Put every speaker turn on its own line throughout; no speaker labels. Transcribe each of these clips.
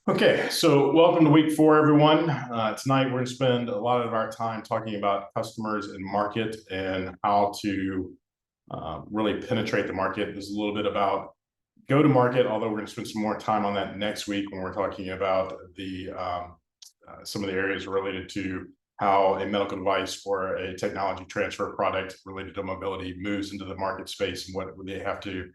Okay, so welcome to week 4, everyone. Tonight, we're going to spend a lot of our time talking about customers and market and how to really penetrate the market. This is a little bit about go-to-market, although we're going to spend some more time on that next week when we're talking about the some of the areas related to how a medical device or a technology transfer product related to mobility moves into the market space and what they have to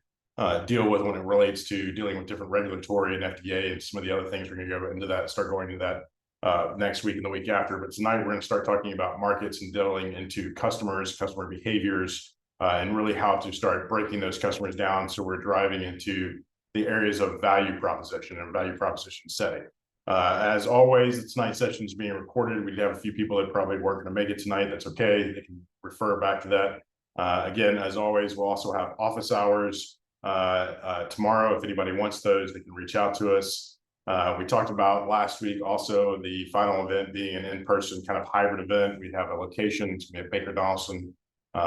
deal with when it relates to dealing with different regulatory and FDA and some of the other things. We're going to go into that, start going into that next week and the week after. But tonight we're going to start talking about markets and delving into customers, customer behaviors, and really how to start breaking those customers down. So we're driving into the areas of value proposition and value proposition setting. As always, tonight's session is being recorded. We have a few people that probably weren't going to make it tonight. That's okay. They can refer back to that. Again, as always, we'll also have office hours tomorrow. If anybody wants those, they can reach out to us. We talked about last week also the final event being an in-person kind of hybrid event. We have a location. It's going to be at Baker Donaldson,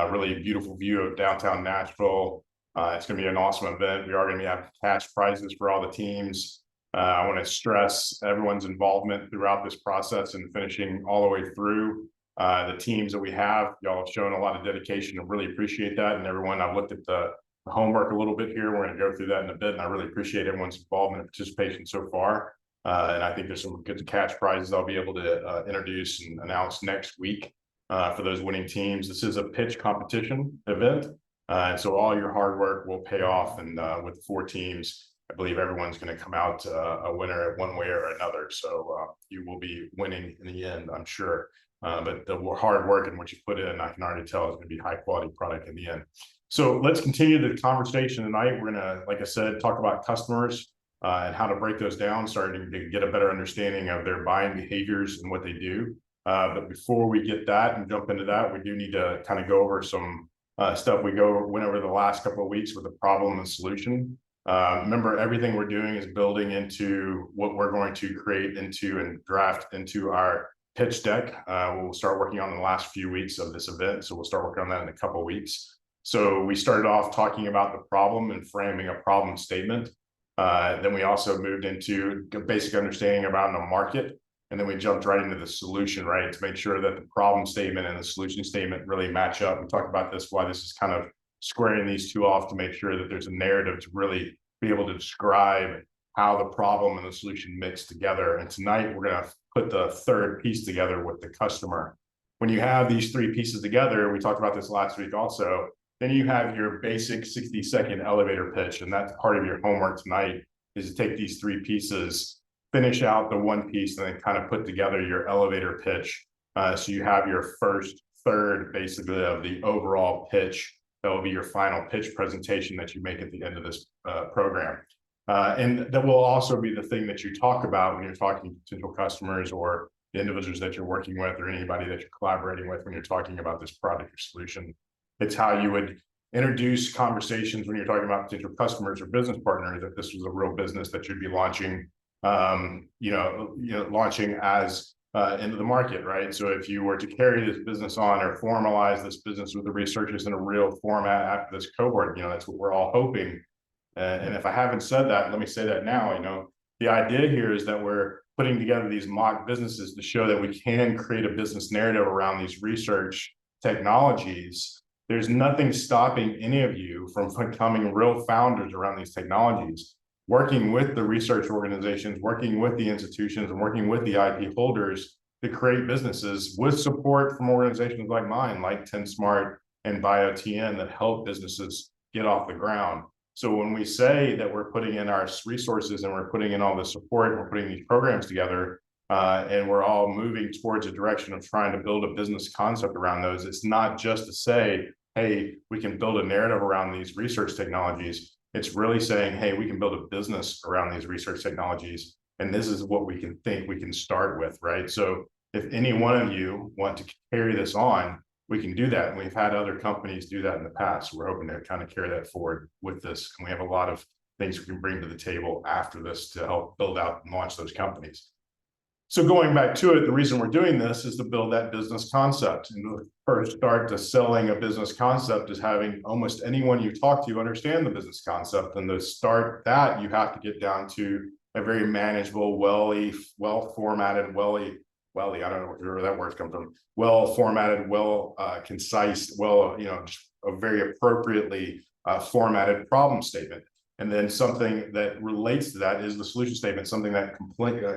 really beautiful view of downtown Nashville. It's going to be an awesome event. We are going to be having cash prizes for all the teams. I want to stress everyone's involvement throughout this process and finishing all the way through. The teams that we have, y'all have shown a lot of dedication and really appreciate that. And everyone, I've looked at the homework a little bit here. We're going to go through that in a bit, and I really appreciate everyone's involvement and participation so far. And I think there's some good cash prizes I'll be able to introduce and announce next week for those winning teams. This is a pitch competition event, and so all your hard work will pay off. And with the 4 teams, I believe everyone's going to come out a winner one way or another. So you will be winning in the end, I'm sure. But the hard work and what you put in, I can already tell, is going to be high quality product in the end. So let's continue the conversation tonight. We're going to, like I said, talk about customers and how to break those down, starting to get a better understanding of their buying behaviors and what they do. But before we get that and jump into that, we do need to kind of go over some stuff we went over the last couple of weeks with the problem and solution. Remember, everything we're doing is building into what we're going to create into and draft into our pitch deck. We'll start working on the last few weeks of this event. So we'll start working on that in a couple of weeks. So we started off talking about the problem and framing a problem statement. Then we also moved into a basic understanding about the market. And then we jumped right into the solution, right, to make sure that the problem statement and the solution statement really match up. We talked about this, why this is kind of squaring these two off to make sure that there's a narrative to really be able to describe how the problem and the solution mix together. And tonight we're going to put the third piece together with the customer. When you have these 3 pieces together, we talked about this last week also, then you have your basic 60-second elevator pitch. And that's part of your homework tonight, is to take these 3 pieces, finish out the one piece, and then kind of put together your elevator pitch. So you have your first third basically of the overall pitch. That will be your final pitch presentation that you make at the end of this program. And that will also be the thing that you talk about when you're talking to potential customers or the individuals that you're working with or anybody that you're collaborating with when you're talking about this product or solution. It's how you would introduce conversations when you're talking about potential customers or business partners, if this was a real business that you'd be launching, launching as into the market, right? So if you were to carry this business on or formalize this business with the researchers in a real format after this cohort, that's what we're all hoping. And if I haven't said that, let me say that now. The idea here is that we're putting together these mock businesses to show that we can create a business narrative around these research technologies. There's nothing stopping any of you from becoming real founders around these technologies, working with the research organizations, working with the institutions, and working with the IP holders to create businesses with support from organizations like mine, like TenSmart and BioTN, that help businesses get off the ground. So when we say that we're putting in our resources and we're putting in all the support, and we're putting these programs together, and we're all moving towards a direction of trying to build a business concept around those, it's not just to say, hey, we can build a narrative around these research technologies. It's really saying, hey, we can build a business around these research technologies, and this is what we can think we can start with, right? So if any one of you want to carry this on, we can do that. And we've had other companies do that in the past. So we're hoping to kind of carry that forward with this. And we have a lot of things we can bring to the table after this to help build out and launch those companies. So going back to it, the reason we're doing this is to build that business concept. And the first start to selling a business concept is having almost anyone you talk to understand the business concept. And to start that, you have to get down to a very manageable, well-formatted, I don't know where that word comes from, well-formatted, concise, a very appropriately formatted problem statement. And then something that relates to that is the solution statement, something that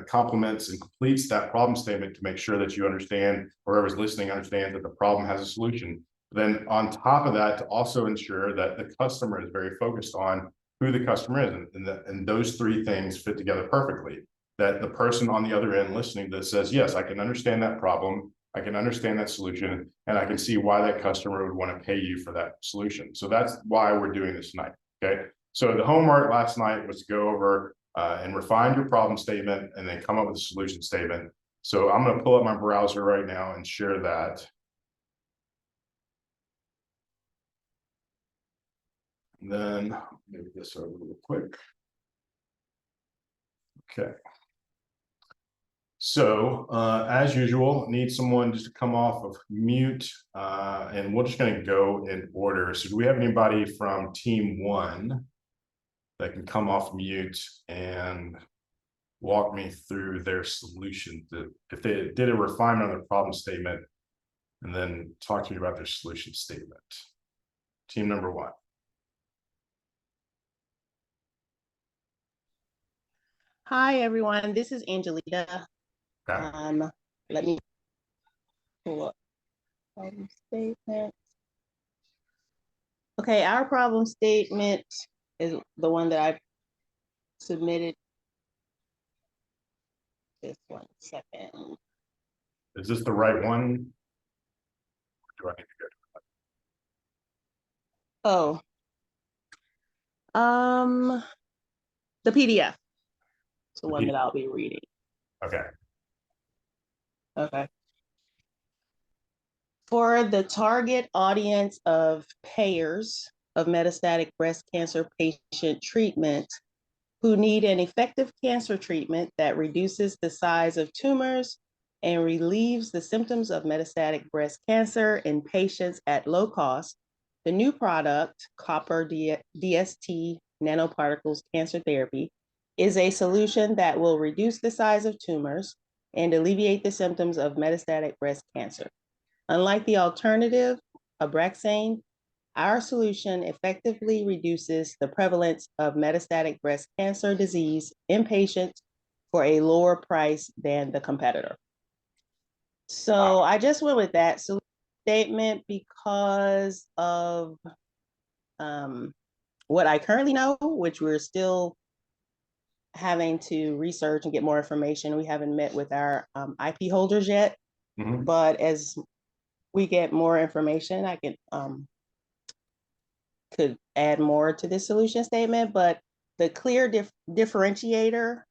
complements and completes that problem statement to make sure that you understand, or whoever's listening understands that the problem has a solution. Then on top of that, to also ensure that the customer is very focused on who the customer is. And those three things fit together perfectly. That the person on the other end listening that says, yes, I can understand that problem, I can understand that solution, and I can see why that customer would want to pay you for that solution. So that's why we're doing this tonight, okay? So the homework last night was to go over and refine your problem statement and then come up with a solution statement. So I'm going to pull up my browser right now and share that. And then move this over real quick. Okay. So as usual, need someone just to come off of mute and we're just going to go in order. So do we have anybody from team 1 that can come off mute and walk me through their solution? If they did a refinement on the problem statement, and then talk to me about their solution statement. Team number 1.
Hi, everyone. This is Angelita.
Okay.
Let me pull up problem statement. Okay, our problem statement is the one that I submitted. Just 1 second.
Is this the right one? Do I need to
go? The PDF. It's the one that I'll be reading.
Okay.
Okay. For the target audience of payers of metastatic breast cancer patient treatment who need an effective cancer treatment that reduces the size of tumors and relieves the symptoms of metastatic breast cancer in patients at low cost, the new product, copper DST nanoparticles cancer therapy, is a solution that will reduce the size of tumors and alleviate the symptoms of metastatic breast cancer. Unlike the alternative, Abraxane, our solution effectively reduces the prevalence of metastatic breast cancer disease in patients for a lower price than the competitor. So I just went with that solution statement because of what I currently know, which we're still having to research and get more information. We haven't met with our IP holders yet, but as we get more information, I could add more to this solution statement. But the clear differentiator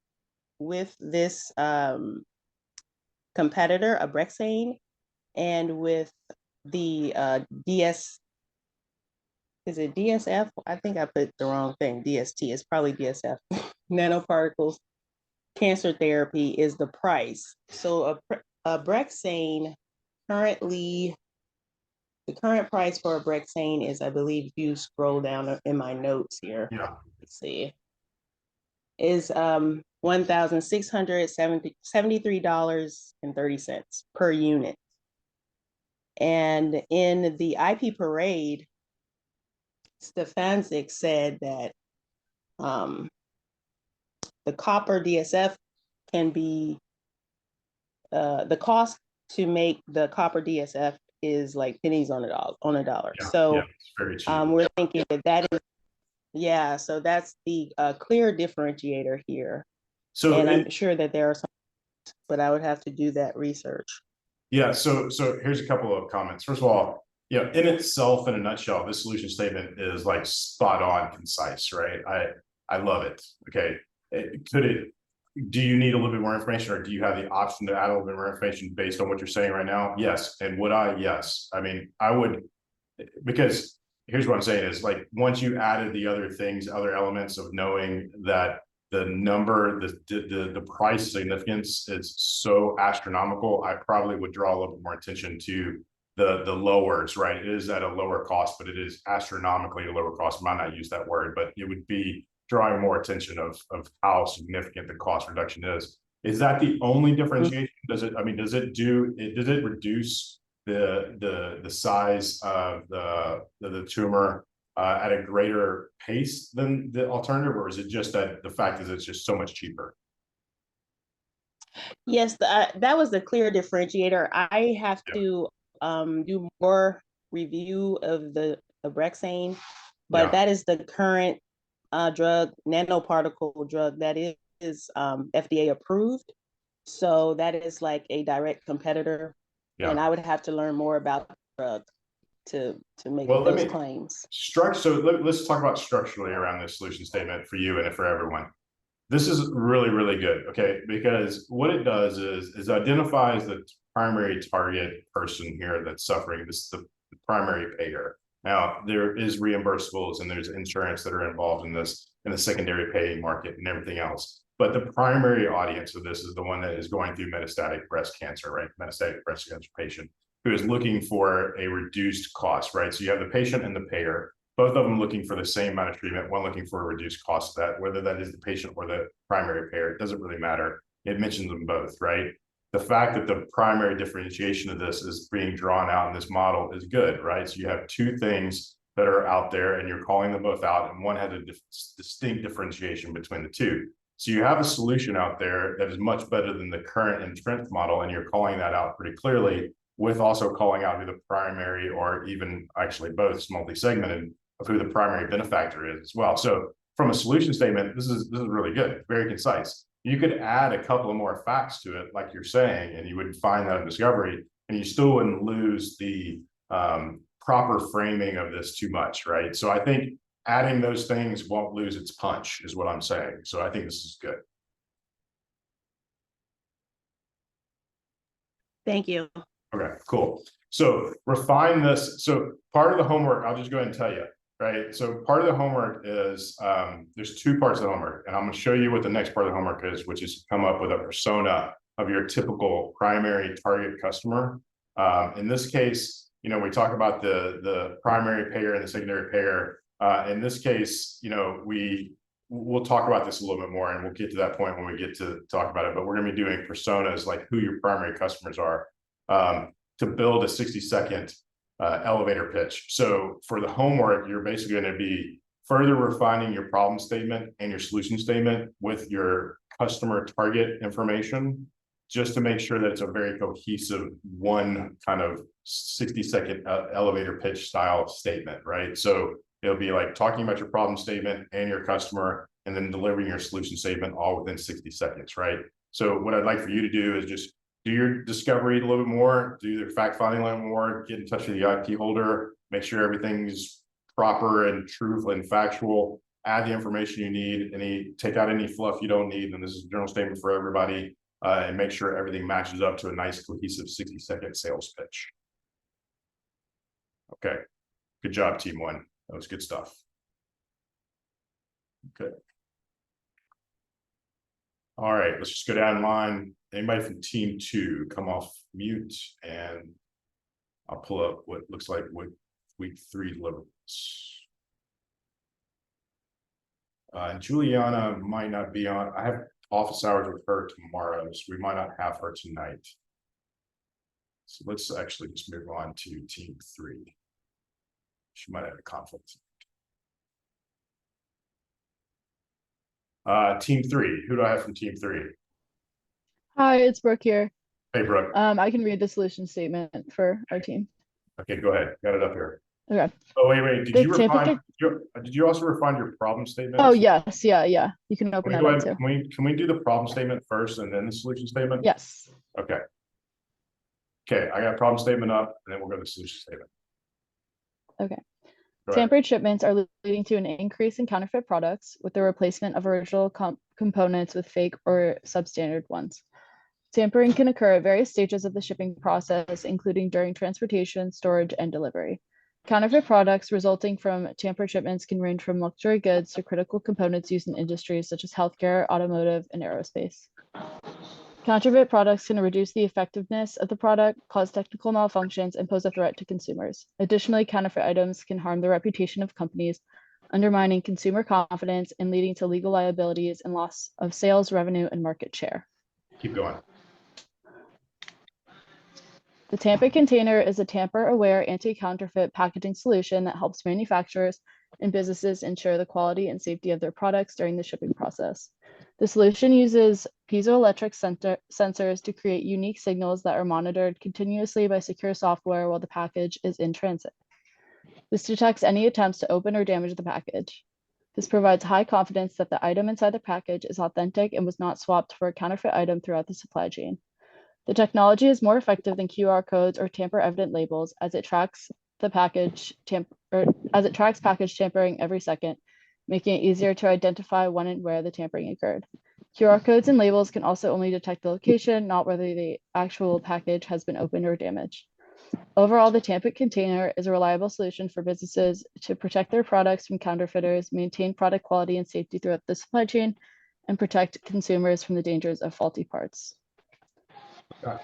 with this competitor, Abraxane, and with the is it DSF? I think I put the wrong thing. DST, it's probably DSF. Nanoparticles cancer therapy is the price. So Abraxane currently, the current price for Abraxane is, I believe, if you scroll down in my notes here.
Yeah.
Let's see. Is $1,673.30 per unit. And in the IP parade, Stefanczyk said that the copper DSF can be, the cost to make the copper DSF is like pennies on a dollar.
Yeah,
so
it's very cheap.
We're thinking that is, yeah, so that's the clear differentiator here. So I'm sure that there are some, but I would have to do that research.
Yeah, so here's a couple of comments. First of all, in itself, in a nutshell, this solution statement is like spot on concise, right? I love it. Okay. Do you need a little bit more information, or do you have the option to add a little bit more information based on what you're saying right now? Yes. And would I? Yes. I mean, I would, because here's what I'm saying is, like, once you added the other things, other elements of knowing that the price significance is so astronomical, I probably would draw a little bit more attention to the lowers, right? It is at a lower cost, but it is astronomically a lower cost. I might not use that word, but it would be drawing more attention of how significant the cost reduction is. Is that the only differentiation? Does it reduce the size of the tumor at a greater pace than the alternative, or is it just that the fact is it's just so much cheaper?
Yes, that was a clear differentiator. I have to do more review of the Abraxane, but that is the current drug, nanoparticle drug that is FDA approved. So that is like a direct competitor. And I would have to learn more about the drug to make those claims.
Let's talk about structurally around this solution statement for you and for everyone. This is really, really good, okay? Because what it does is identifies the primary target person here that's suffering. This is the primary payer. Now, there is reimbursables and there's insurance that are involved in this, in the secondary paying market and everything else. But the primary audience of this is the one that is going through metastatic breast cancer, right? Metastatic breast cancer patient who is looking for a reduced cost, right? So you have the patient and the payer, both of them looking for the same amount of treatment, one looking for a reduced cost of that, whether that is the patient or the primary payer, it doesn't really matter. It mentions them both, right? The fact that the primary differentiation of this is being drawn out in this model is good, right? So you have two things that are out there and you're calling them both out, and one has a distinct differentiation between the two. So you have a solution out there that is much better than the current entrenched model, and you're calling that out pretty clearly, with also calling out who the primary, or even actually both, multi-segmented, of who the primary benefactor is as well. So from a solution statement, this is really good, very concise. You could add a couple of more facts to it, like you're saying, and you would find that in discovery, and you still wouldn't lose the proper framing of this too much, right? So I think adding those things won't lose its punch, is what I'm saying. So I think this is good.
Thank you.
Okay, cool. So refine this. So part of the homework, I'll just go ahead and tell you, right? So part of the homework is, there's two parts of the homework, and I'm going to show you what the next part of the homework is, which is come up with a persona of your typical primary target customer. In this case, you know, we talk about the primary payer and the secondary payer. In this case, you know, we'll talk about this a little bit more, and we'll get to that point when we get to talk about it, but we're going to be doing personas, like who your primary customers are, to build a 60-second elevator pitch. So for the homework, you're basically going to be further refining your problem statement and your solution statement with your customer target information, just to make sure that it's a very cohesive, one kind of 60-second elevator pitch style statement, right? So it'll be like talking about your problem statement and your customer, and then delivering your solution statement all within 60 seconds, right? So what I'd like for you to do is just do your discovery a little bit more, do your fact finding a little more, get in touch with the IP holder, make sure everything's proper and truthful and factual, add the information you need, take out any fluff you don't need, and this is a general statement for everybody, and make sure everything matches up to a nice cohesive 60-second sales pitch. Okay, good job, team one. That was good stuff. Okay. All right, let's just go down line. Anybody from team two, come off mute, and I'll pull up what looks like what week 3 deliverables. Juliana might not be on. I have office hours with her tomorrow, so we might not have her tonight. So let's actually just move on to team 3. She might have a conflict. Team 3, who do I have from team 3?
Hi, it's Brooke here.
Hey, Brooke.
I can read the solution statement for our team.
Okay, go ahead. Got it up here.
Okay.
Oh, wait. Did you also refine your problem statement?
Oh, yes. Yeah. You can open that up too.
Can we do the problem statement first and then the solution statement?
Yes.
Okay. Okay, I got problem statement up, and then we'll go to the solution statement.
Okay. Tampered shipments are leading to an increase in counterfeit products with the replacement of original components with fake or substandard ones. Tampering can occur at various stages of the shipping process, including during transportation, storage, and delivery. Counterfeit products resulting from tampered shipments can range from luxury goods to critical components used in industries such as healthcare, automotive, and aerospace. Counterfeit products can reduce the effectiveness of the product, cause technical malfunctions, and pose a threat to consumers. Additionally, counterfeit items can harm the reputation of companies, undermining consumer confidence and leading to legal liabilities and loss of sales, revenue, and market share.
Keep going.
The Tampa container is a tamper-aware anti-counterfeit packaging solution that helps manufacturers and businesses ensure the quality and safety of their products during the shipping process. The solution uses piezoelectric sensors to create unique signals that are monitored continuously by secure software while the package is in transit. This detects any attempts to open or damage the package. This provides high confidence that the item inside the package is authentic and was not swapped for a counterfeit item throughout the supply chain. The technology is more effective than QR codes or tamper-evident labels as it tracks package tampering every second, making it easier to identify when and where the tampering occurred. QR codes and labels can also only detect the location, not whether the actual package has been opened or damaged. Overall, the tampered container is a reliable solution for businesses to protect their products from counterfeiters, maintain product quality and safety throughout the supply chain, and protect consumers from the dangers of faulty parts.
Okay.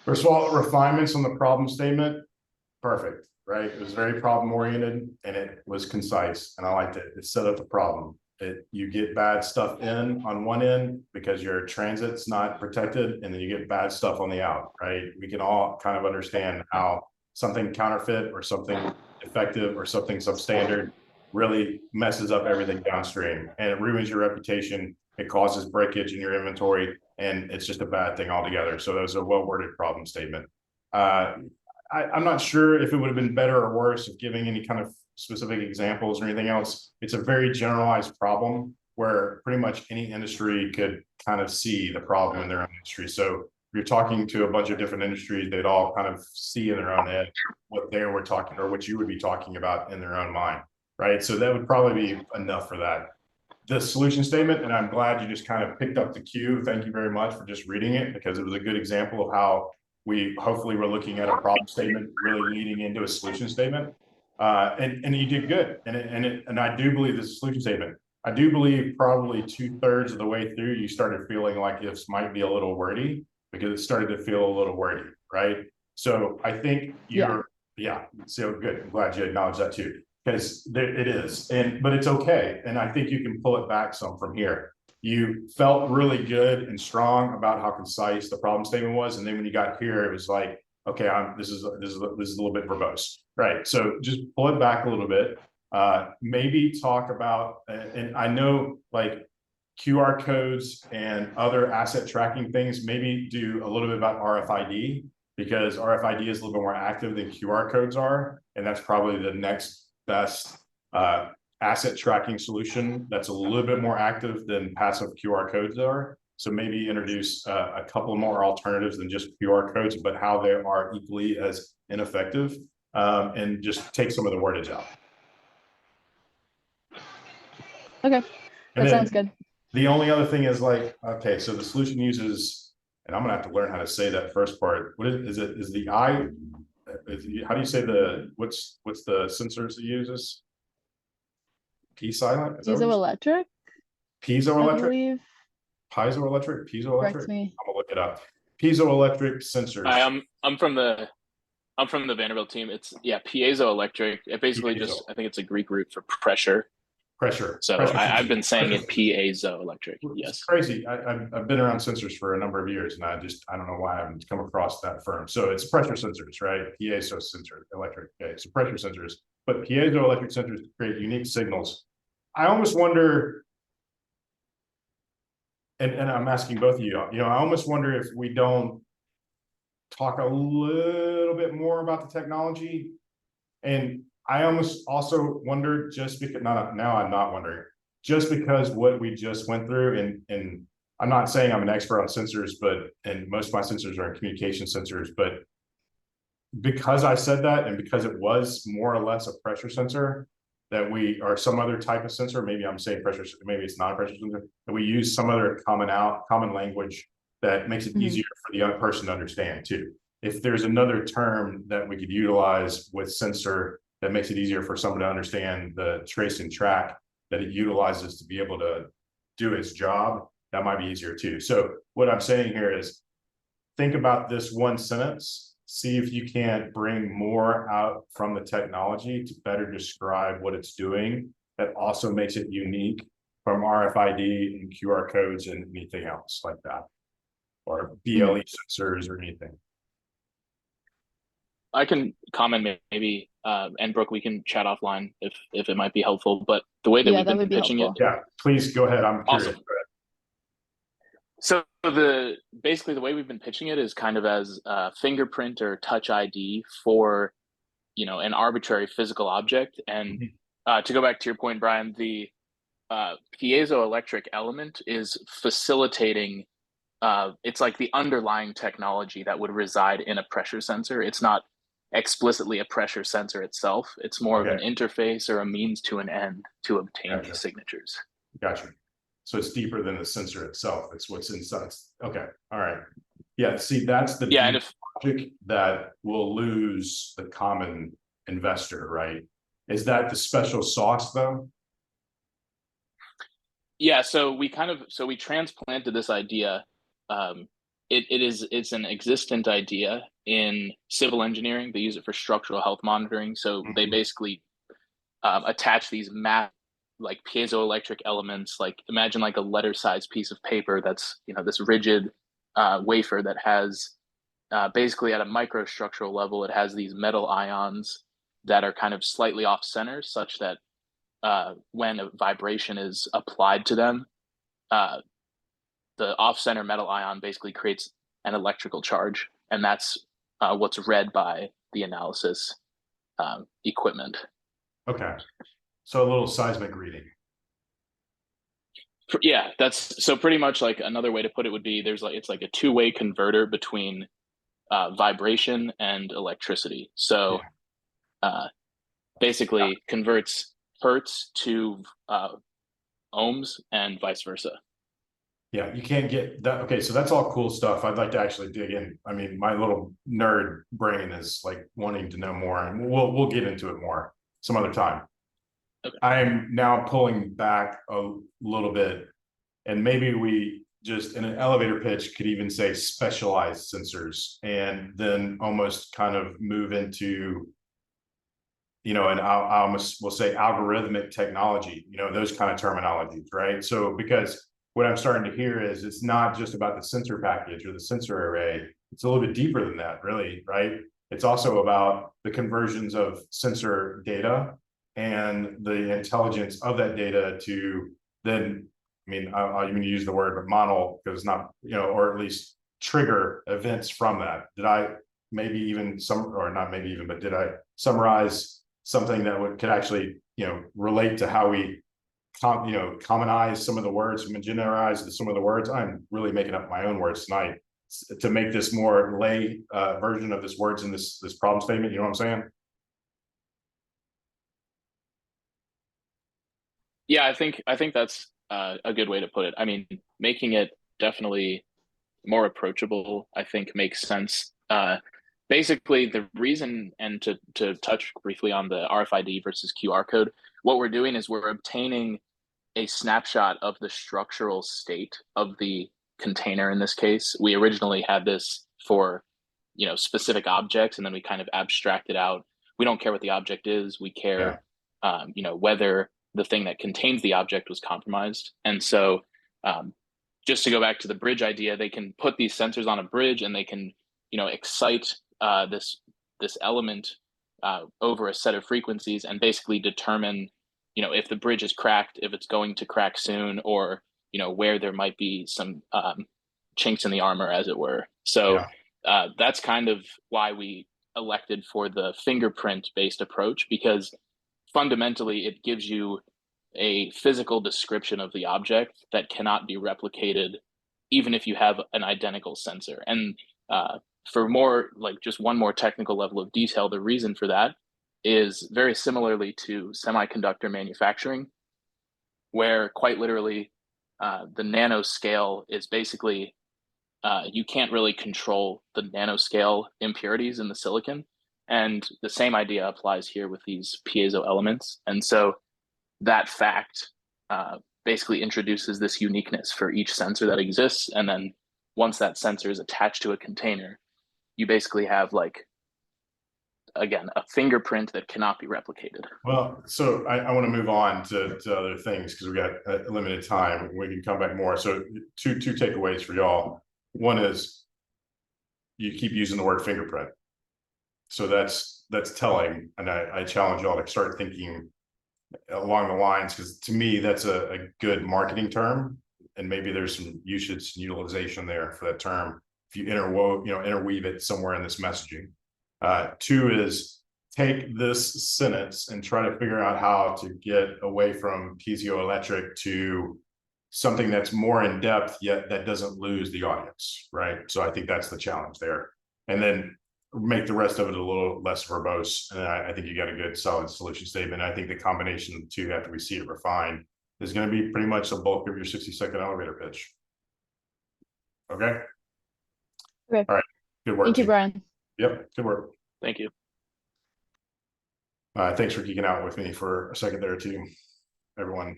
First of all, refinements on the problem statement, perfect, right? It was very problem oriented and it was concise, and I liked it. It set up the problem. You get bad stuff in on one end because your transit's not protected, and then you get bad stuff on the out, right? We can all kind of understand how something counterfeit or something defective or something substandard really messes up everything downstream, and it ruins your reputation. It causes breakage in your inventory, and it's just a bad thing altogether. So that was a well-worded problem statement. I'm not sure if it would have been better or worse of giving any kind of specific examples or anything else. It's a very generalized problem where pretty much any industry could kind of see the problem in their own industry. So if you're talking to a bunch of different industries, they'd all kind of see in their own head what they were talking or what you would be talking about in their own mind, right? So that would probably be enough for that. The solution statement, and I'm glad you just kind of picked up the cue. Thank you very much for just reading it, because it was a good example of how we hopefully were looking at a problem statement really leading into a solution statement. And you did good. And I do believe this solution statement, I do believe probably 2/3 of the way through, you started feeling like this might be a little wordy, because it started to feel a little wordy, right? So I think so good. I'm glad you acknowledged that too, because it is, but it's okay. And I think you can pull it back some from here. You felt really good and strong about how concise the problem statement was, and then when you got here, it was like, okay, this is a little bit verbose, right? So just pull it back a little bit. Maybe talk about, and I know like QR codes and other asset tracking things, maybe do a little bit about RFID, because RFID is a little bit more active than QR codes are, and that's probably the next best asset tracking solution that's a little bit more active than passive QR codes are. So maybe introduce a couple more alternatives than just QR codes, but how they are equally as ineffective, and just take some of the wordage out.
Okay, that sounds good.
The only other thing is like, okay, so the solution uses, and I'm gonna have to learn how to say that first part. What is it? Is the I? How do you say the? What's the sensors it uses? P silent?
Piezoelectric?
Piezoelectric? Piezoelectric? Piezoelectric?
Correct me.
I'm gonna look it up. Piezoelectric sensors.
I'm from the Vanderbilt team. It's piezoelectric. It basically just, I think it's a Greek root for pressure. So I've been saying it piezoelectric. Yes.
It's crazy. I've been around sensors for a number of years, and I don't know why I haven't come across that firm. So it's pressure sensors, right? Piezo sensor, electric. Okay, so pressure sensors, but piezoelectric sensors create unique signals. I almost wonder, and I'm asking both of you, I almost wonder if we don't talk a little bit more about the technology. And I almost also wonder, just because now I'm not wondering, just because what we just went through, and I'm not saying I'm an expert on sensors, and most of my sensors are communication sensors, but because I said that, and because it was more or less a pressure sensor, that we are some other type of sensor, maybe I'm saying pressure, maybe it's not a pressure sensor, that we use some other common language that makes it easier for the young person to understand too. if there's another term that we could utilize with sensor that makes it easier for someone to understand the trace and track that it utilizes to be able to do its job, that might be easier too. So what I'm saying here is think about this one sentence, see if you can't bring more out from the technology to better describe what it's doing that also makes it unique from RFID and QR codes and anything else like that, or BLE sensors or anything.
I can comment maybe, and Brooke, we can chat offline if it might be helpful. But the way that we've been pitching it,
yeah, please go ahead. I'm curious.
Awesome. So basically the way we've been pitching it is kind of as a fingerprint or touch ID for, you know, an arbitrary physical object. And to go back to your point, Brian, the piezoelectric element is facilitating. It's like the underlying technology that would reside in a pressure sensor. It's not explicitly a pressure sensor itself. It's more of an interface or a means to an end to obtain these signatures.
Gotcha. So it's deeper than the sensor itself. It's what's inside. Okay. All right. Yeah. See, that's the logic that will lose the common investor, right? Is that the special sauce though?
Yeah. So we transplanted this idea. It's an existent idea in civil engineering. They use it for structural health monitoring. So they basically attach these like piezoelectric elements, like imagine like a letter-sized piece of paper that's, you know, this rigid wafer that has basically at a microstructural level, it has these metal ions that are kind of slightly off center, such that when a vibration is applied to them, the off-center metal ion basically creates an electrical charge, and that's what's read by the analysis equipment.
Okay. So a little seismic reading.
Yeah, that's so pretty much like another way to put it would be it's like a two-way converter between vibration and electricity. So basically converts hertz to ohms and vice versa.
Yeah, you can't get that. Okay, so that's all cool stuff. I'd like to actually dig in. I mean, my little nerd brain is like wanting to know more, and we'll get into it more some other time. Okay. I'm now pulling back a little bit, and maybe we just in an elevator pitch could even say specialized sensors, and then almost kind of move into, you know, and I almost will say algorithmic technology, you know, those kind of terminologies, right? So because what I'm starting to hear is it's not just about the sensor package or the sensor array. It's a little bit deeper than that, really, right? It's also about the conversions of sensor data and the intelligence of that data to then, I mean, I'll even use the word, but model, because it's not, you know, or at least trigger events from that. Did I maybe even but did I summarize something that could actually, you know, relate to how we commonize some of the words, generalize some of the words? I'm really making up my own words tonight to make this more lay version of this words in this problem statement. You know what I'm saying?
Yeah, I think that's a good way to put it. I mean, making it definitely more approachable, I think, makes sense. Basically, the reason, and to touch briefly on the RFID versus QR code, what we're doing is we're obtaining a snapshot of the structural state of the container. In this case, we originally had this for, you know, specific objects, and then we kind of abstracted out. We don't care what the object is. We care, you know, whether the thing that contains the object was compromised. And so just to go back to the bridge idea, they can put these sensors on a bridge and they can, you know, excite this element over a set of frequencies and basically determine, you know, if the bridge is cracked, if it's going to crack soon, or, you know, where there might be some chinks in the armor, as it were. So that's kind of why we elected for the fingerprint-based approach, because fundamentally it gives you a physical description of the object that cannot be replicated even if you have an identical sensor. And for more, like just one more technical level of detail, the reason for that is very similarly to semiconductor manufacturing, where quite literally the nanoscale is basically you can't really control the nanoscale impurities in the silicon. And the same idea applies here with these piezo elements. And so that fact basically introduces this uniqueness for each sensor that exists. And then once that sensor is attached to a container, you basically have, like, again, a fingerprint that cannot be replicated.
Well, so I want to move on to other things because we got a limited time. We can come back more. So two takeaways for y'all. One is you keep using the word fingerprint. So that's telling. And I challenge y'all to start thinking along the lines, because to me, that's a good marketing term. And maybe there's some usage and utilization there for that term if you interweave it somewhere in this messaging. Two is take this sentence and try to figure out how to get away from piezoelectric to something that's more in depth, yet that doesn't lose the audience, right? So I think that's the challenge there. And then make the rest of it a little less verbose. And I think you got a good solid solution statement. I think the combination of the two, after we see it refined, is going to be pretty much the bulk of your 60-second elevator pitch. Okay.
Okay.
All right. Good work.
Thank you, Brian.
Yep. Good work.
Thank you.
Thanks for geeking out with me for a second there too. Everyone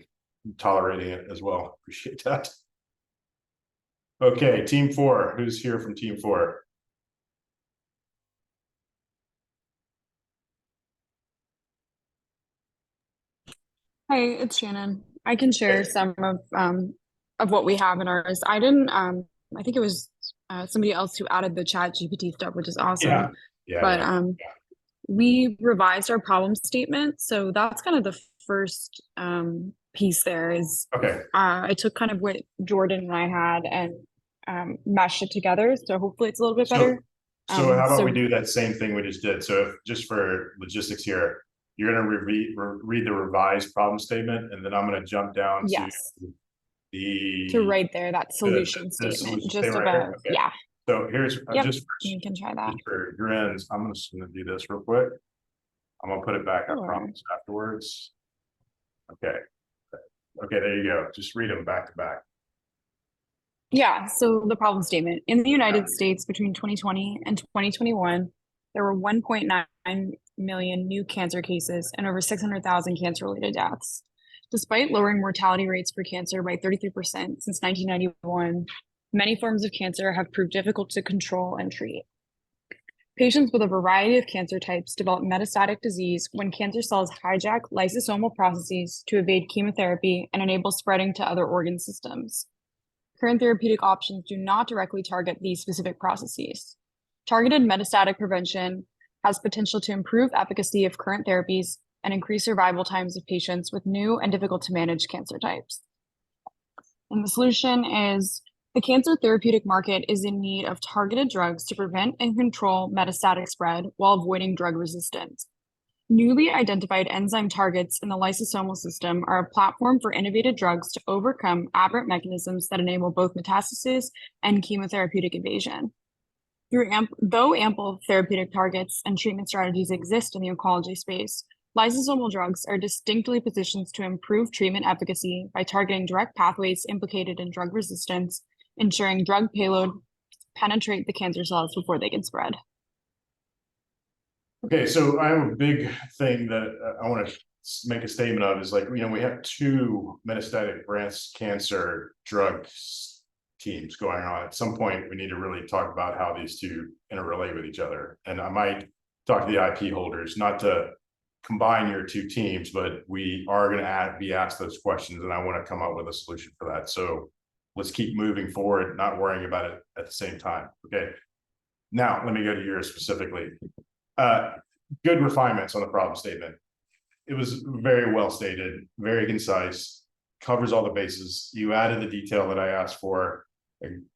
tolerating it as well. Appreciate that. Okay, team 4. Who's here from team 4?
Hi, it's Shannon. I can share some of what we have in ours. I didn't I think it was somebody else who added the chat GPT stuff, which is awesome. We revised our problem statement. So that's kind of the first piece there is
Okay.
I took kind of what Jordan and I had and mashed it together. So hopefully it's a little bit better.
So how about we do that same thing we just did? So if, just for logistics here, you're going to read the revised problem statement, and then I'm going to jump down
to right there, that solution statement. Just about,
okay. Yeah. So here's just
you can try that.
Just for grins, I'm just going to do this real quick. I'm going to put it back. I promise afterwards. Okay. Okay, there you go. Just read them back to back.
Yeah, so the problem statement. In the United States between 2020 and 2021, there were 1.9 million new cancer cases and over 600,000 cancer-related deaths. Despite lowering mortality rates for cancer by 33% since 1991, many forms of cancer have proved difficult to control and treat. Patients with a variety of cancer types develop metastatic disease when cancer cells hijack lysosomal processes to evade chemotherapy and enable spreading to other organ systems. Current therapeutic options do not directly target these specific processes. Targeted metastatic prevention has potential to improve efficacy of current therapies and increase survival times of patients with new and difficult to manage cancer types. And the solution is the cancer therapeutic market is in need of targeted drugs to prevent and control metastatic spread while avoiding drug resistance. Newly identified enzyme targets in the lysosomal system are a platform for innovative drugs to overcome aberrant mechanisms that enable both metastasis and chemotherapeutic evasion. Though ample therapeutic targets and treatment strategies exist in the oncology space, lysosomal drugs are distinctly positioned to improve treatment efficacy by targeting direct pathways implicated in drug resistance, ensuring drug payload penetrate the cancer cells before they can spread.
Okay, so I have a big thing that I want to make a statement of is, like, we have 2 metastatic breast cancer drug teams going on. At some point, we need to really talk about how these two interrelate with each other. And I might talk to the IP holders, not to combine your 2 teams, but we are going to be asked those questions, and I want to come up with a solution for that. So let's keep moving forward, not worrying about it at the same time. Okay. Now, let me go to yours specifically. Good refinements on the problem statement. It was very well stated, very concise, covers all the bases. You added the detail that I asked for.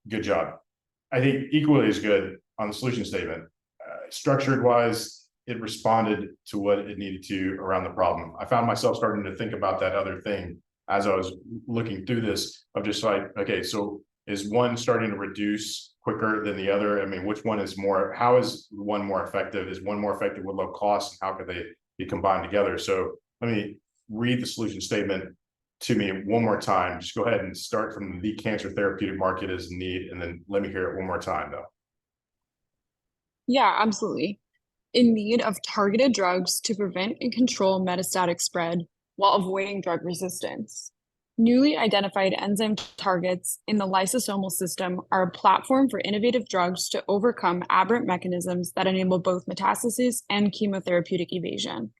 Good job. I think equally as good on the solution statement. Structured wise, it responded to what it needed to around the problem. I found myself starting to think about that other thing as I was looking through this, of just like, okay, so is one starting to reduce quicker than the other? I mean, which one is more, how is one more effective? Is one more effective with low cost, and how could they be combined together? So let me read the solution statement to me one more time. Just go ahead and start from the cancer therapeutic market is in need, and then let me hear it one more time, though.
Yeah, absolutely. In need of targeted drugs to prevent and control metastatic spread while avoiding drug resistance. Newly identified enzyme targets in the lysosomal system are a platform for innovative drugs to overcome aberrant mechanisms that enable both metastasis and chemotherapeutic evasion.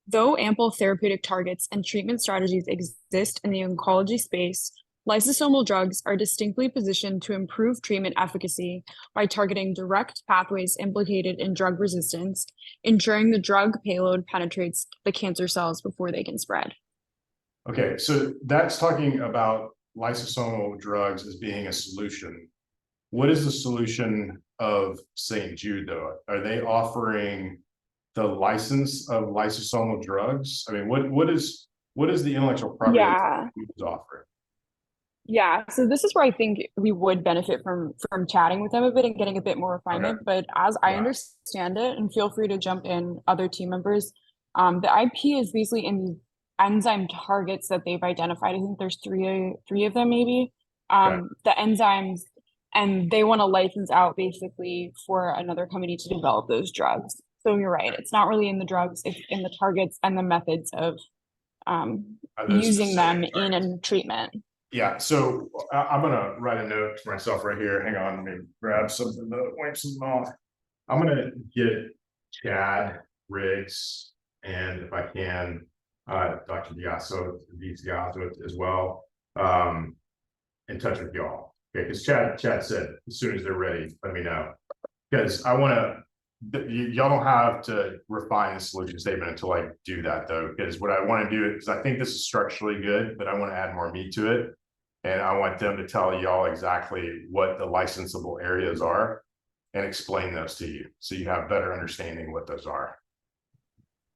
Though ample therapeutic targets and treatment strategies exist in the oncology space, lysosomal drugs are distinctly positioned to improve treatment efficacy by targeting direct pathways implicated in drug resistance, ensuring the drug payload penetrates the cancer cells before they can spread.
Okay, so that's talking about lysosomal drugs as being a solution. What is the solution of St. Jude, though? Are they offering the license of lysosomal drugs? I mean, what is the intellectual property that is offering?
Yeah, so this is where I think we would benefit from chatting with them a bit and getting a bit more refinement.
Okay.
But as I understand it, and feel free to jump in, other team members, the IP is basically in the enzyme targets that they've identified. I think there's three of them maybe. The enzymes, and they want to license out basically for another company to develop those drugs. So you're right, it's not really in the drugs, it's in the targets and the methods of using them in a treatment.
Yeah, so I'm gonna write a note to myself right here. Hang on, let me grab something to wipe something off. I'm gonna get Chad Riggs, and if I can, Dr. Diaso as well, in touch with y'all. Okay, because Chad said as soon as they're ready, let me know. Because I want to, y'all don't have to refine the solution statement until I do that, though. Because what I want to do is, I think this is structurally good, but I want to add more meat to it. And I want them to tell y'all exactly what the licensable areas are and explain those to you, so you have better understanding what those are.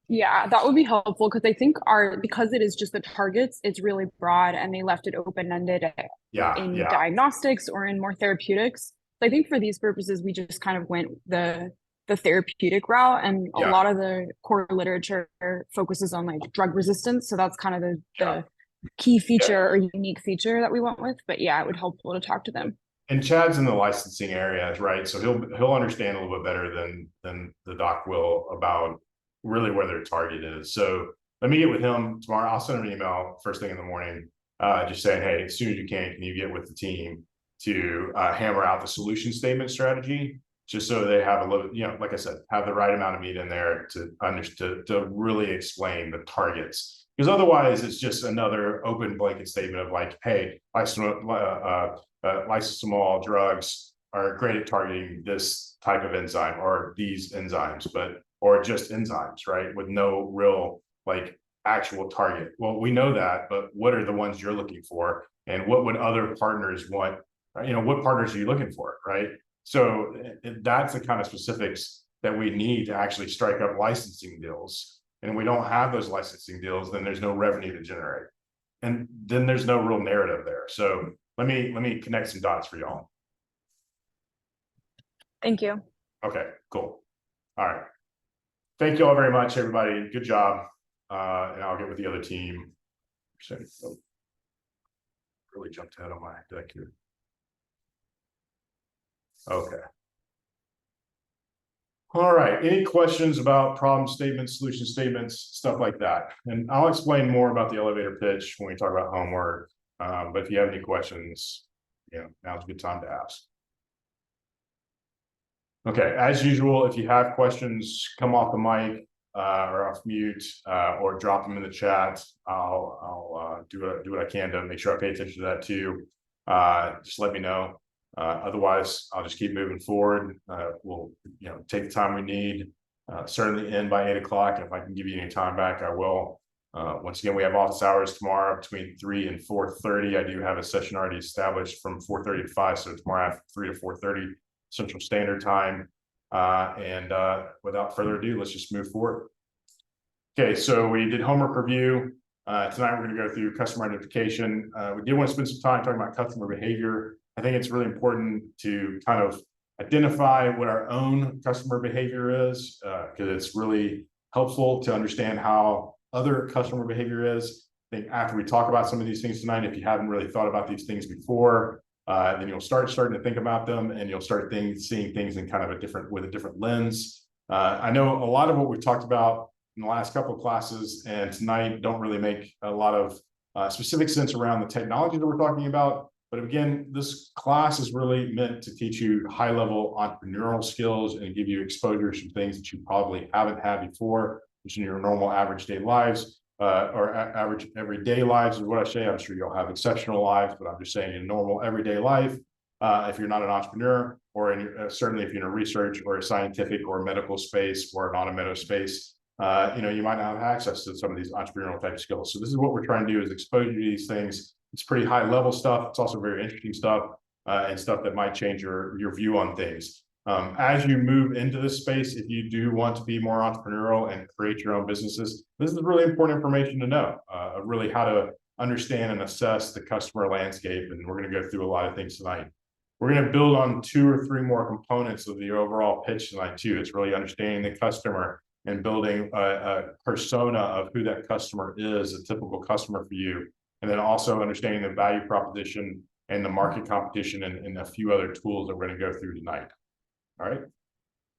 Yeah, that would be helpful, because I think because it is just the targets, it's really broad, and they left it open-ended in diagnostics or in more therapeutics. So I think for these purposes, we just kind of went the therapeutic route, and a lot of the core literature focuses on like drug resistance. So that's kind of the key feature or unique feature that we went with. But yeah, it would be helpful to talk to them.
And Chad's in the licensing areas, right? So he'll understand a little bit better than the doc will about really where their target is. So let me get with him tomorrow. I'll send him an email first thing in the morning, just saying, hey, as soon as you can you get with the team to hammer out the solution statement strategy, just so they have a little, like I said, have the right amount of meat in there to really explain the targets. Because otherwise it's just another open blanket statement of like, hey, lysosomal drugs are great at targeting this type of enzyme or these enzymes, or just enzymes, right? With no real like actual target. Well, we know that, but what are the ones you're looking for? And what would other partners want? What partners are you looking for, right? So that's the kind of specifics that we need to actually strike up licensing deals. And we don't have those licensing deals, then there's no revenue to generate. And then there's no real narrative there. So let me connect some dots for y'all.
Thank you.
Okay, cool. All right. Thank you all very much, everybody. Good job. And I'll get with the other team. Really jumped ahead on my deck here. Okay. All right. Any questions about problem statements, solution statements, stuff like that? And I'll explain more about the elevator pitch when we talk about homework. But if you have any questions, now's a good time to ask. Okay, as usual, if you have questions, come off the mic or off mute, or drop them in the chat. I'll do what I can to make sure I pay attention to that too. Just let me know. Otherwise, I'll just keep moving forward. We'll take the time we need. Certainly end by 8 o'clock. If I can give you any time back, I will. Once again, we have office hours tomorrow between 3 and 4:30. I do have a session already established from 4:30 to 5. So tomorrow after 3 to 4:30 Central Standard Time. And without further ado, let's just move forward. Okay, so we did homework review. Tonight we're going to go through customer identification. We did want to spend some time talking about customer behavior. I think it's really important to kind of identify what our own customer behavior is, because it's really helpful to understand how other customer behavior is. think after we talk about some of these things tonight, if you haven't really thought about these things before, then you'll starting to think about them, and you'll start seeing things in kind of with a different lens. I know a lot of what we've talked about in the last couple of classes and tonight don't really make a lot of specific sense around the technology that we're talking about. But again, this class is really meant to teach you high-level entrepreneurial skills and give you exposure to some things that you probably haven't had before, which in your normal average day lives, or average everyday lives is what I say. I'm sure you'll have exceptional lives, but I'm just saying in normal everyday life, if you're not an entrepreneur, or certainly if you're in a research or a scientific or medical space or an automotive space, you know, you might not have access to some of these entrepreneurial type skills. So this is what we're trying to do, is expose you to these things. It's pretty high level stuff. It's also very interesting stuff, and stuff that might change your view on things. As you move into this space, if you do want to be more entrepreneurial and create your own businesses, this is really important information to know, really how to understand and assess the customer landscape. And we're going to go through a lot of things tonight. We're going to build on 2 or 3 more components of the overall pitch tonight too. It's really understanding the customer and building a persona of who that customer is, a typical customer for you. And then also understanding the value proposition and the market competition, and a few other tools that we're going to go through tonight. All right.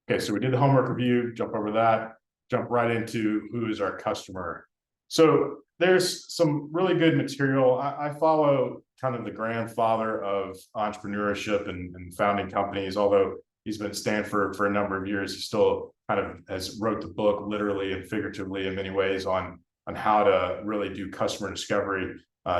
Okay, so we did the homework review, jump over that, jump right into who is our customer. So there's some really good material. I follow kind of the grandfather of entrepreneurship and founding companies, although he's been at Stanford for a number of years. He still kind of has wrote the book literally and figuratively in many ways on how to really do customer discovery.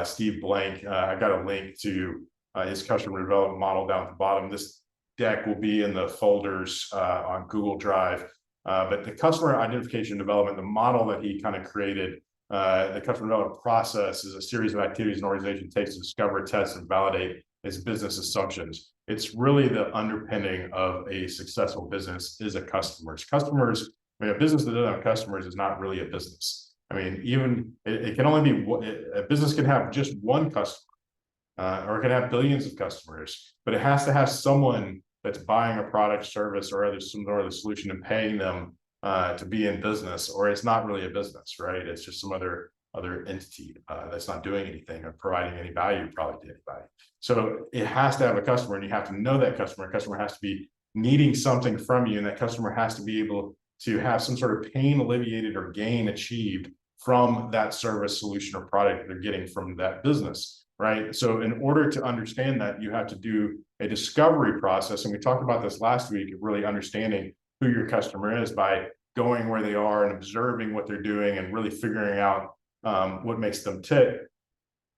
Steve Blank, I got a link to his customer development model down at the bottom. This deck will be in the folders on Google Drive. But the customer identification development, the model that he kind of created, the customer development process is a series of activities an organization takes to discover, test, and validate its business assumptions. It's really the underpinning of a successful business is a customers. Customers, I mean, a business that doesn't have customers is not really a business. I mean, even it can only be, a business can have just one customer, or it can have billions of customers, but it has to have someone that's buying a product, service, or some other solution and paying them to be in business, or it's not really a business, right? It's just some other entity that's not doing anything or providing any value probably to anybody. So it has to have a customer, and you have to know that customer. Customer has to be needing something from you, and that customer has to be able to have some sort of pain alleviated or gain achieved from that service, solution, or product that they're getting from that business, right? So in order to understand that, you have to do a discovery process. And we talked about this last week, of really understanding who your customer is by going where they are and observing what they're doing and really figuring out what makes them tick.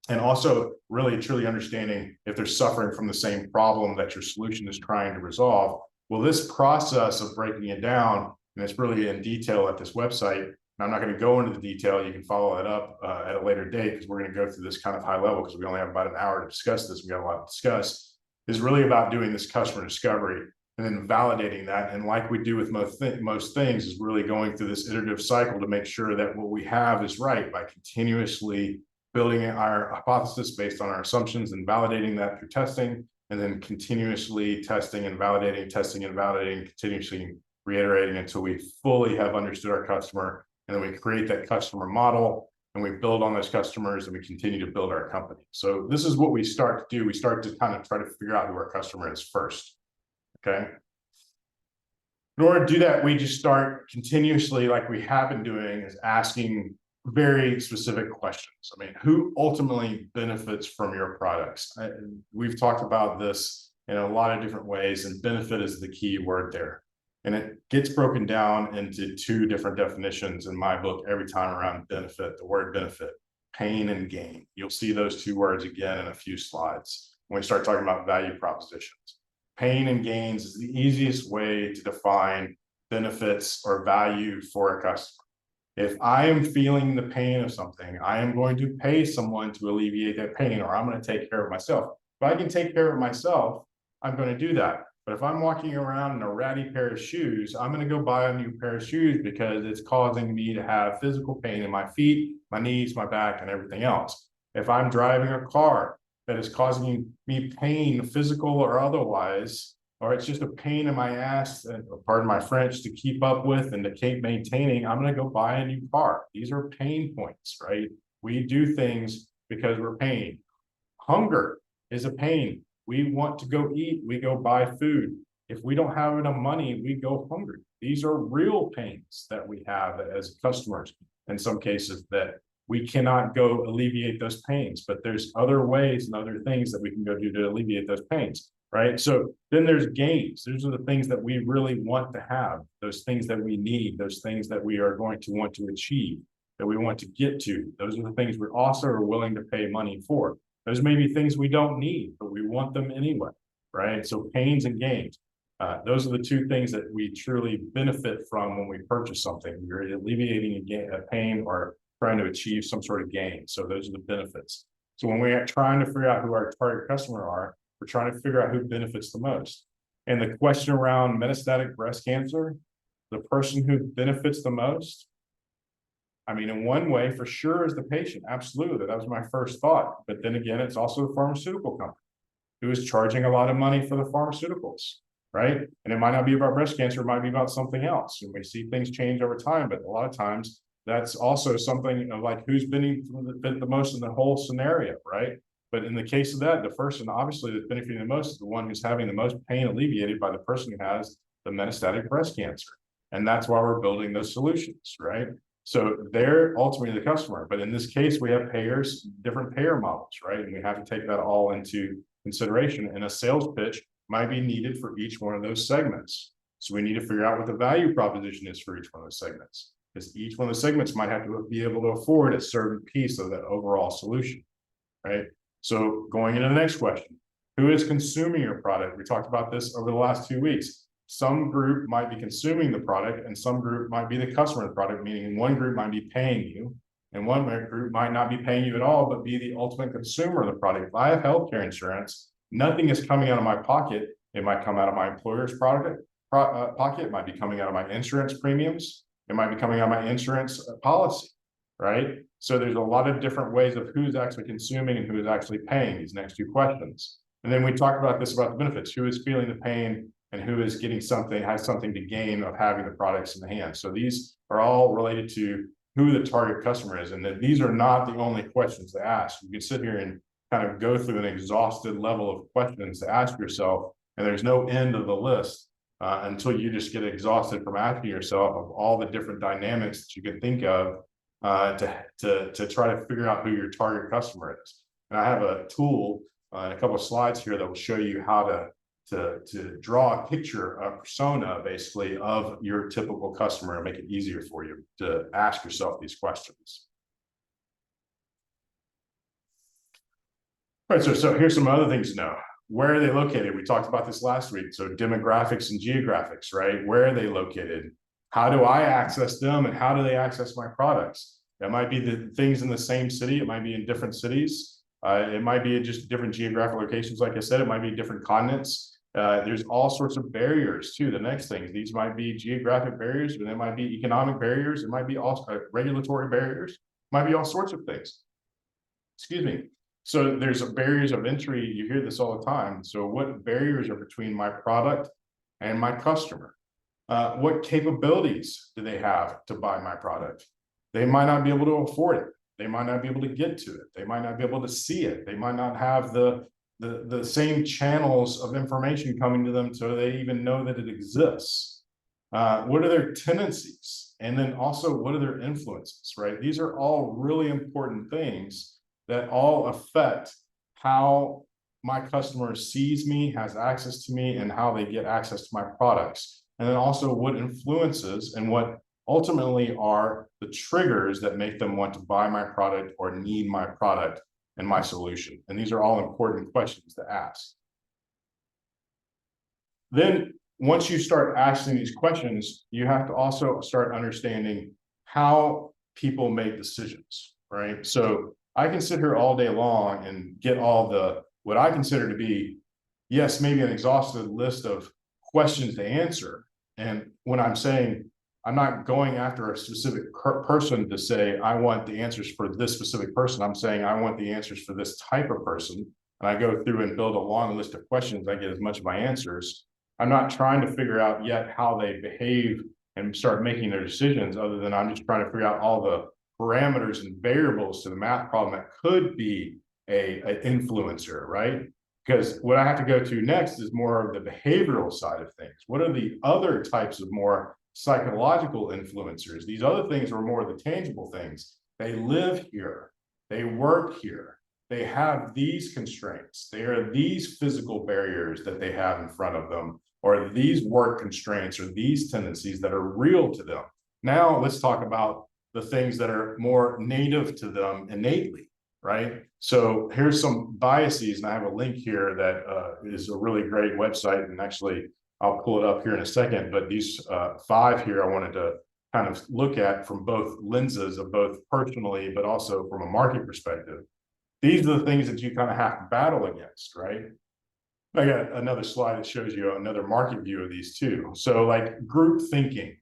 And also really truly understanding if they're suffering from the same problem that your solution is trying to resolve. Well, this process of breaking it down, and it's really in detail at this website, and I'm not going to go into the detail. You can follow it up at a later date, because we're going to go through this kind of high level, because we only have about an hour to discuss this. We got a lot to discuss. Is really about doing this customer discovery and then validating that. And like we do with most things, is really going through this iterative cycle to make sure that what we have is right, by continuously building our hypothesis based on our assumptions and validating that through testing, and then continuously testing and validating, continuously reiterating until we fully have understood our customer. And then we create that customer model, and we build on those customers, and we continue to build our company. So this is what we start to do. We start to kind of try to figure out who our customer is first, okay? In order to do that, we just start continuously, like we have been doing, is asking very specific questions. I mean, who ultimately benefits from your products? We've talked about this in a lot of different ways, and benefit is the key word there. And it gets broken down into 2 different definitions in my book every time around benefit, the word benefit, pain and gain. You'll see those 2 words again in a few slides when we start talking about value propositions. Pain and gains is the easiest way to define benefits or value for a customer. If I am feeling the pain of something, I am going to pay someone to alleviate that pain, or I'm going to take care of myself. If I can take care of myself, I'm going to do that. But if I'm walking around in a ratty pair of shoes, I'm going to go buy a new pair of shoes because it's causing me to have physical pain in my feet, my knees, my back, and everything else. If I'm driving a car that is causing me pain, physical or otherwise, or it's just a pain in my ass, pardon my French, to keep up with and to keep maintaining, I'm going to go buy a new car. These are pain points, right? We do things because we're paying. Hunger is a pain. We want to go eat, we go buy food. If we don't have enough money, we go hungry. These are real pains that we have as customers in some cases, that we cannot go alleviate those pains, but there's other ways and other things that we can go do to alleviate those pains, right? So then there's gains. Those are the things that we really want to have, those things that we need, those things that we are going to want to achieve, that we want to get to. Those are the things we also are willing to pay money for. Those may be things we don't need, but we want them anyway, right? So pains and gains. Those are the two things that we truly benefit from when we purchase something. You're alleviating a pain or trying to achieve some sort of gain. So those are the benefits. So when we're trying to figure out who our target customer are, we're trying to figure out who benefits the most. And the question around metastatic breast cancer, the person who benefits the most, I mean, in one way, for sure, is the patient. Absolutely. That was my first thought. But then again, it's also the pharmaceutical company who is charging a lot of money for the pharmaceuticals, right? And it might not be about breast cancer, it might be about something else. And we see things change over time, but a lot of times that's also something of like who's benefiting the most in the whole scenario, right? But in the case of that, the person obviously that's benefiting the most is the one who's having the most pain alleviated by the person who has the metastatic breast cancer. And that's why we're building those solutions, right? So they're ultimately the customer. But in this case, we have payers, different payer models, right? And we have to take that all into consideration. And a sales pitch might be needed for each one of those segments. So we need to figure out what the value proposition is for each one of those segments, because each one of the segments might have to be able to afford a certain piece of that overall solution, right? So going into the next question, who is consuming your product? We talked about this over the last 2 weeks. Some group might be consuming the product and some group might be the customer of the product, meaning one group might be paying you and one group might not be paying you at all, but be the ultimate consumer of the product. If I have healthcare insurance, nothing is coming out of my pocket. It might come out of my employer's pocket. It might be coming out of my insurance premiums. It might be coming out of my insurance policy, right? So there's a lot of different ways of who's actually consuming and who is actually paying these next two questions. And then we talked about this about the benefits, who is feeling the pain and who is getting something, has something to gain of having the products in the hand. So these are all related to who the target customer is. And that these are not the only questions to ask. You can sit here and kind of go through an exhausted level of questions to ask yourself, and there's no end of the list until you just get exhausted from asking yourself of all the different dynamics that you can think of to try to figure out who your target customer is. And I have a tool and a couple of slides here that will show you how to draw a picture, a persona, basically, of your typical customer and make it easier for you to ask yourself these questions. All right, so here's some other things to know. Where are they located? We talked about this last week. So demographics and geographics, right? Where are they located? How do I access them and how do they access my products? That might be the things in the same city. It might be in different cities. It might be just different geographic locations. Like I said, it might be different continents. There's all sorts of barriers too. The next thing, these might be geographic barriers, but they might be economic barriers. It might be also regulatory barriers. It might be all sorts of things. Excuse me. So there's barriers of entry. You hear this all the time. So what barriers are between my product and my customer? What capabilities do they have to buy my product? They might not be able to afford it. They might not be able to get to it. They might not be able to see it. They might not have the same channels of information coming to them so they even know that it exists. What are their tendencies? And then also, what are their influences, right? These are all really important things that all affect how my customer sees me, has access to me, and how they get access to my products. And then also what influences and what ultimately are the triggers that make them want to buy my product or need my product and my solution. And these are all important questions to ask. Then once you start asking these questions, you have to also start understanding how people make decisions, right? So I can sit here all day long and get all the, what I consider to be, yes, maybe an exhaustive list of questions to answer. And when I'm saying, I'm not going after a specific person to say, I want the answers for this specific person. I'm saying, I want the answers for this type of person. And I go through and build a long list of questions. I get as much of my answers. I'm not trying to figure out yet how they behave and start making their decisions, other than I'm just trying to figure out all the parameters and variables to the math problem that could be an influencer, right? Because what I have to go to next is more of the behavioral side of things. What are the other types of more psychological influencers? These other things are more of the tangible things. They live here, they work here, they have these constraints, there are these physical barriers that they have in front of them, or these work constraints or these tendencies that are real to them. Now let's talk about the things that are more native to them innately, right? So here's some biases, and I have a link here that is a really great website, and actually I'll pull it up here in a second, but these 5 here I wanted to kind of look at from both lenses of both personally, but also from a market perspective. These are the things that you kind of have to battle against, right? I got another slide that shows you another market view of these too. So like group thinking,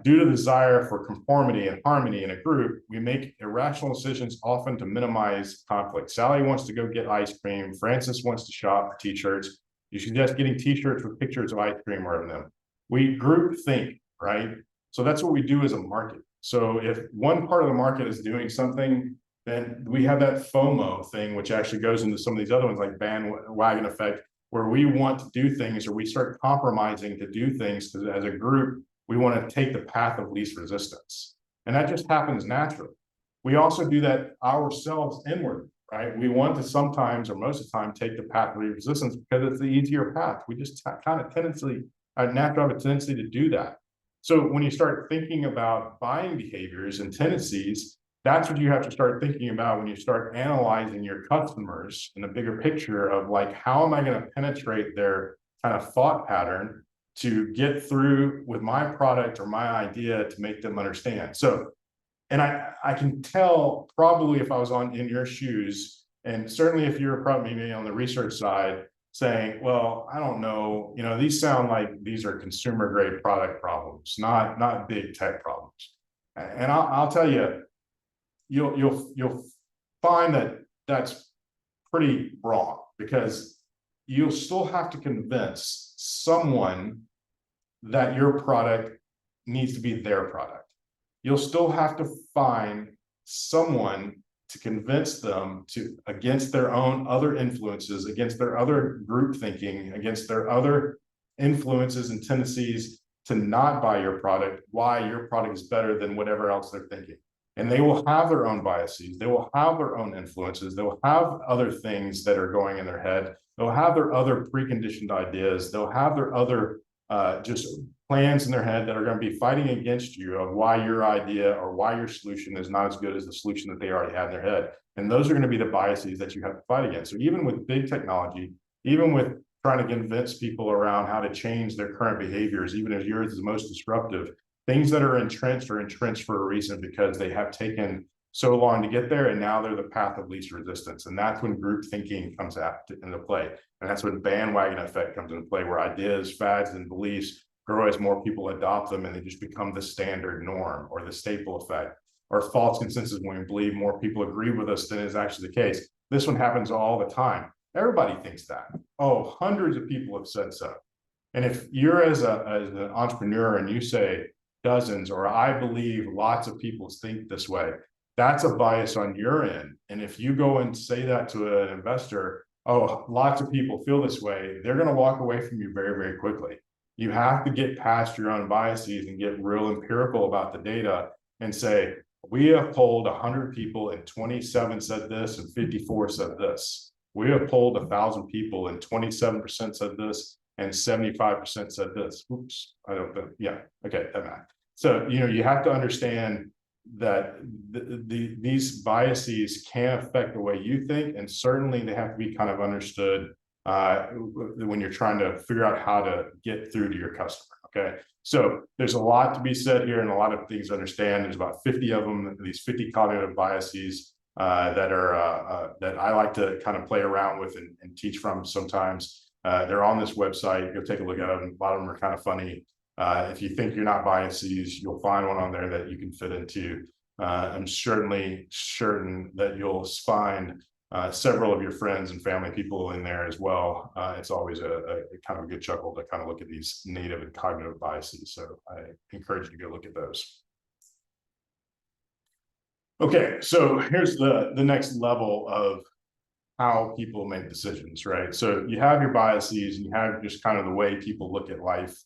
due to the desire for conformity and harmony in a group, we make irrational decisions often to minimize conflict. Sally wants to go get ice cream. Francis wants to shop for t-shirts. You suggest getting t-shirts with pictures of ice cream on them. We group think, right? So that's what we do as a market. So if one part of the market is doing something, then we have that FOMO thing, which actually goes into some of these other ones like bandwagon effect, where we want to do things or we start compromising to do things because as a group, we want to take the path of least resistance. And that just happens naturally. We also do that ourselves inwardly, right? We want to sometimes or most of the time take the path of least resistance because it's the easier path. We just kind of naturally have a tendency to do that. So when you start thinking about buying behaviors and tendencies, that's what you have to start thinking about when you start analyzing your customers in a bigger picture of like, how am I going to penetrate their kind of thought pattern to get through with my product or my idea to make them understand. So, and I can tell probably if I was in your shoes, and certainly if you're probably maybe on the research side saying, well, I don't know, these sound like these are consumer grade product problems, not big tech problems. And I'll tell you, you'll find that that's pretty wrong, because you'll still have to convince someone that your product needs to be their product. You'll still have to find someone to convince them to, against their own other influences, against their other group thinking, against their other influences and tendencies to not buy your product, why your product is better than whatever else they're thinking. And they will have their own biases. They will have their own influences. They will have other things that are going in their head. They'll have their other preconditioned ideas. They'll have their other just plans in their head that are going to be fighting against you of why your idea or why your solution is not as good as the solution that they already had in their head. And those are going to be the biases that you have to fight against. So even with big technology, even with trying to convince people around how to change their current behaviors, even if yours is most disruptive, things that are entrenched for a reason, because they have taken so long to get there, and now they're the path of least resistance. And that's when group thinking comes into play. And that's when bandwagon effect comes into play, where ideas, fads, and beliefs grow as more people adopt them, and they just become the standard norm, or the staple effect, or false consensus when we believe more people agree with us than is actually the case. This one happens all the time. Everybody thinks that. Oh, hundreds of people have said so. And if you're as an entrepreneur and you say dozens, or I believe lots of people think this way, that's a bias on your end. And if you go and say that to an investor, oh, lots of people feel this way, they're going to walk away from you very, very quickly. You have to get past your own biases and get real empirical about the data and say, we have polled 100 people and 27 said this and 54 said this. We have polled 1,000 people and 27% said this and 75% said this. Oops, I don't think, yeah, okay, that math. So, you have to understand that these biases can affect the way you think, and certainly they have to be kind of understood when you're trying to figure out how to get through to your customer, okay? So there's a lot to be said here and a lot of things to understand. There's about 50 of them, these 50 cognitive biases that I like to kind of play around with and teach from sometimes. They're on this website. Go take a look at them. A lot of them are kind of funny. If you think you're not biases, you'll find one on there that you can fit into. I'm certainly certain that you'll find several of your friends and family people in there as well. It's always a kind of a good chuckle to kind of look at these native and cognitive biases. So I encourage you to go look at those. Okay, so here's the next level of how people make decisions, right? So you have your biases and you have just kind of the way people look at life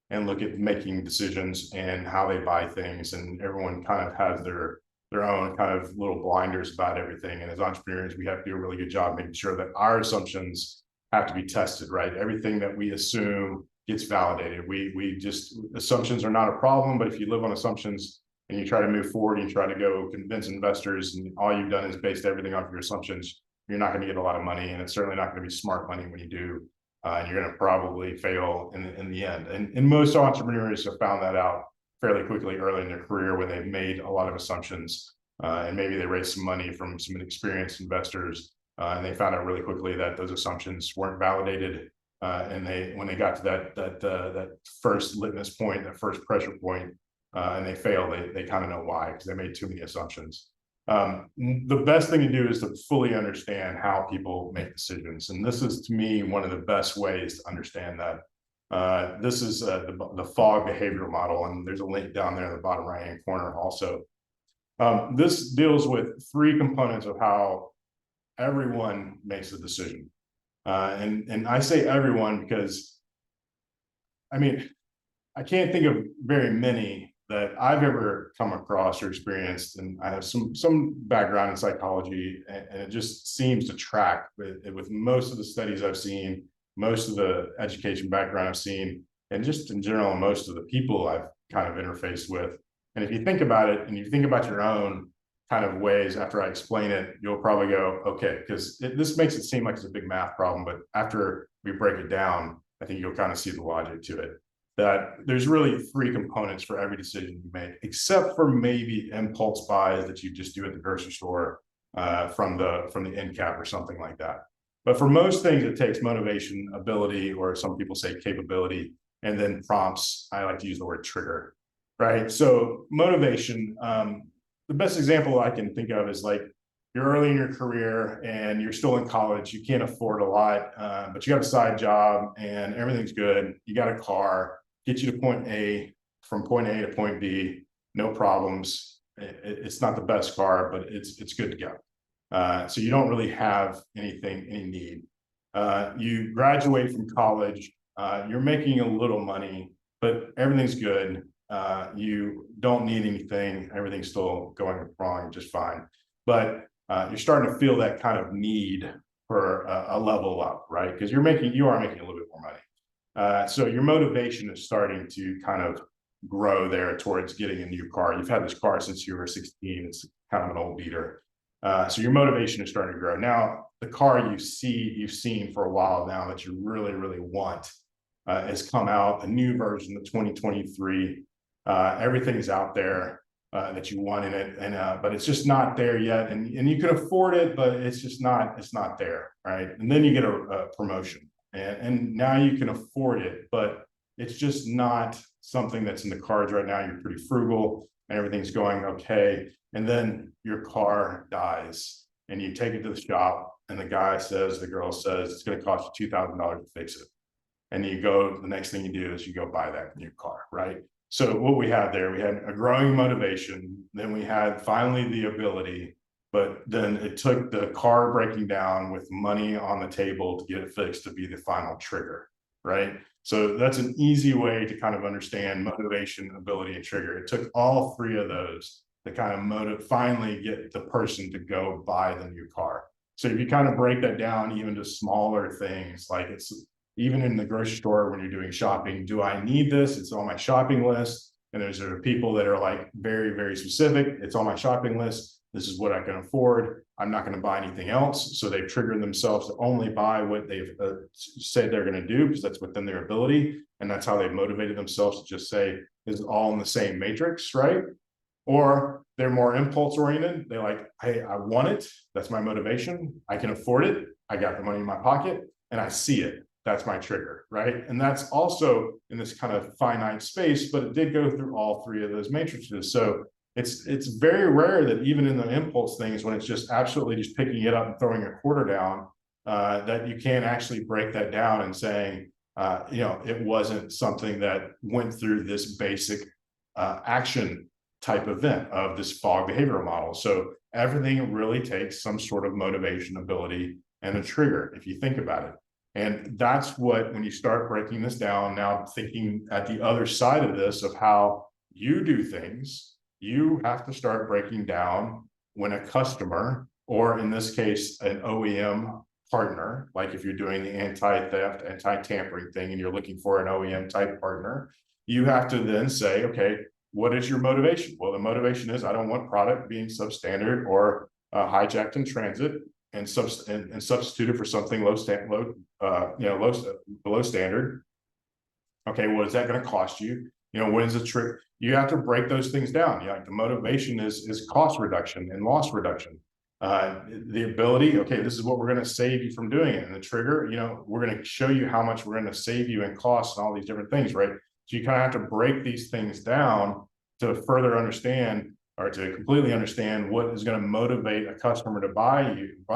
and look at making decisions and how they buy things. And everyone kind of has their own kind of little blinders about everything. And as entrepreneurs, we have to do a really good job making sure that our assumptions have to be tested, right? Everything that we assume gets validated. We just, assumptions are not a problem, but if you live on assumptions and you try to move forward and you try to go convince investors and all you've done is based everything off your assumptions, you're not going to get a lot of money, and it's certainly not going to be smart money when you do. And you're going to probably fail in the end. And most entrepreneurs have found that out fairly quickly early in their career when they've made a lot of assumptions, and maybe they raised some money from some experienced investors, and they found out really quickly that those assumptions weren't validated. And when they got to that first litmus point, that first pressure point, and they fail, they kind of know why, because they made too many assumptions. The best thing to do is to fully understand how people make decisions. And this is, to me, one of the best ways to understand that. This is the FOG behavioral model, and there's a link down there in the bottom right-hand corner also. This deals with 3 components of how everyone makes a decision. And I say everyone because, I mean, I can't think of very many that I've ever come across or experienced, and I have some background in psychology, and it just seems to track with most of the studies I've seen, most of the education background I've seen, and just in general, most of the people I've kind of interfaced with. And if you think about it, and you think about your own kind of ways after I explain it, you'll probably go, okay, because this makes it seem like it's a big math problem, but after we break it down, I think you'll kind of see the logic to it. That there's really 3 components for every decision you make, except for maybe impulse buys that you just do at the grocery store from the end cap or something like that. But for most things, it takes motivation, ability, or some people say capability, and then prompts. I like to use the word trigger, right? So motivation, the best example I can think of is like you're early in your career and you're still in college, you can't afford a lot, but you got a side job and everything's good. You got a car, get you to point A, from point A to point B, no problems. It's not the best car, but it's good to go. So you don't really have any need. You graduate from college, you're making a little money, but everything's good. You don't need anything, everything's still going wrong just fine. But you're starting to feel that kind of need for a level up, right? Because you are making a little bit more money. So your motivation is starting to kind of grow there towards getting a new car. You've had this car since you were 16. It's kind of an old beater. So your motivation is starting to grow. Now, the car you've seen for a while now that you really, really want has come out, a new version, the 2023. Everything's out there that you want in it, and but it's just not there yet. And you can afford it, but it's just not, it's not there, right? And then you get a promotion, and now you can afford it, but it's just not something that's in the cards right now. You're pretty frugal and everything's going okay. And then your car dies and you take it to the shop and the girl says, it's going to cost you $2,000 to fix it. And you go, the next thing you do is you go buy that new car, right? So what we had there, we had a growing motivation, then we had finally the ability, but then it took the car breaking down with money on the table to get it fixed to be the final trigger, right? So that's an easy way to kind of understand motivation, ability, and trigger. It took all 3 of those to kind of finally get the person to go buy the new car. So if you kind of break that down even to smaller things, like it's even in the grocery store when you're doing shopping, do I need this? It's on my shopping list. And there's people that are like very, very specific. It's on my shopping list. This is what I can afford. I'm not going to buy anything else. So they've triggered themselves to only buy what they've said they're going to do, because that's within their ability. And that's how they've motivated themselves to just say, this is all in the same matrix, right? Or they're more impulse oriented. They're like, hey, I want it. That's my motivation. I can afford it. I got the money in my pocket and I see it. That's my trigger, right? And that's also in this kind of finite space, but it did go through all 3 of those matrices. So it's very rare that even in the impulse things, when it's just absolutely just picking it up and throwing a quarter down, that you can't actually break that down and saying, it wasn't something that went through this basic action type event of this fog behavioral model. So everything really takes some sort of motivation, ability, and a trigger, if you think about it. And that's what, when you start breaking this down, now thinking at the other side of this of how you do things, you have to start breaking down when a customer, or in this case, an OEM partner, like if you're doing the anti-theft, anti-tampering thing, and you're looking for an OEM type partner, you have to then say, okay, what is your motivation? Well, the motivation is I don't want product being substandard or hijacked in transit and substituted for something below standard. Okay, what is that going to cost you? When's the trick? You have to break those things down. Like the motivation is cost reduction and loss reduction. The ability, okay, this is what we're going to save you from doing it. And the trigger, we're going to show you how much we're going to save you in costs and all these different things, right? So you kind of have to break these things down to further understand, or to completely understand what is going to motivate a customer to buy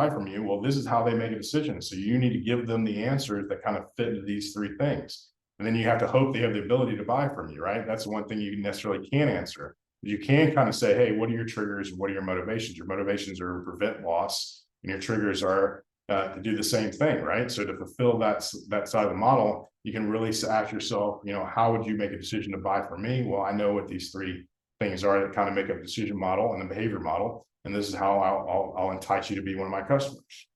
from you. Well, this is how they make a decision. So you need to give them the answers that kind of fit into these three things. And then you have to hope they have the ability to buy from you, right? That's the one thing you necessarily can't answer. You can kind of say, hey, what are your triggers and what are your motivations? Your motivations are to prevent loss, and your triggers are to do the same thing, right? So to fulfill that side of the model, you can really ask yourself, how would you make a decision to buy from me? Well, I know what these three things are that kind of make up a decision model and the behavior model, and this is how I'll entice you to be one of my customers.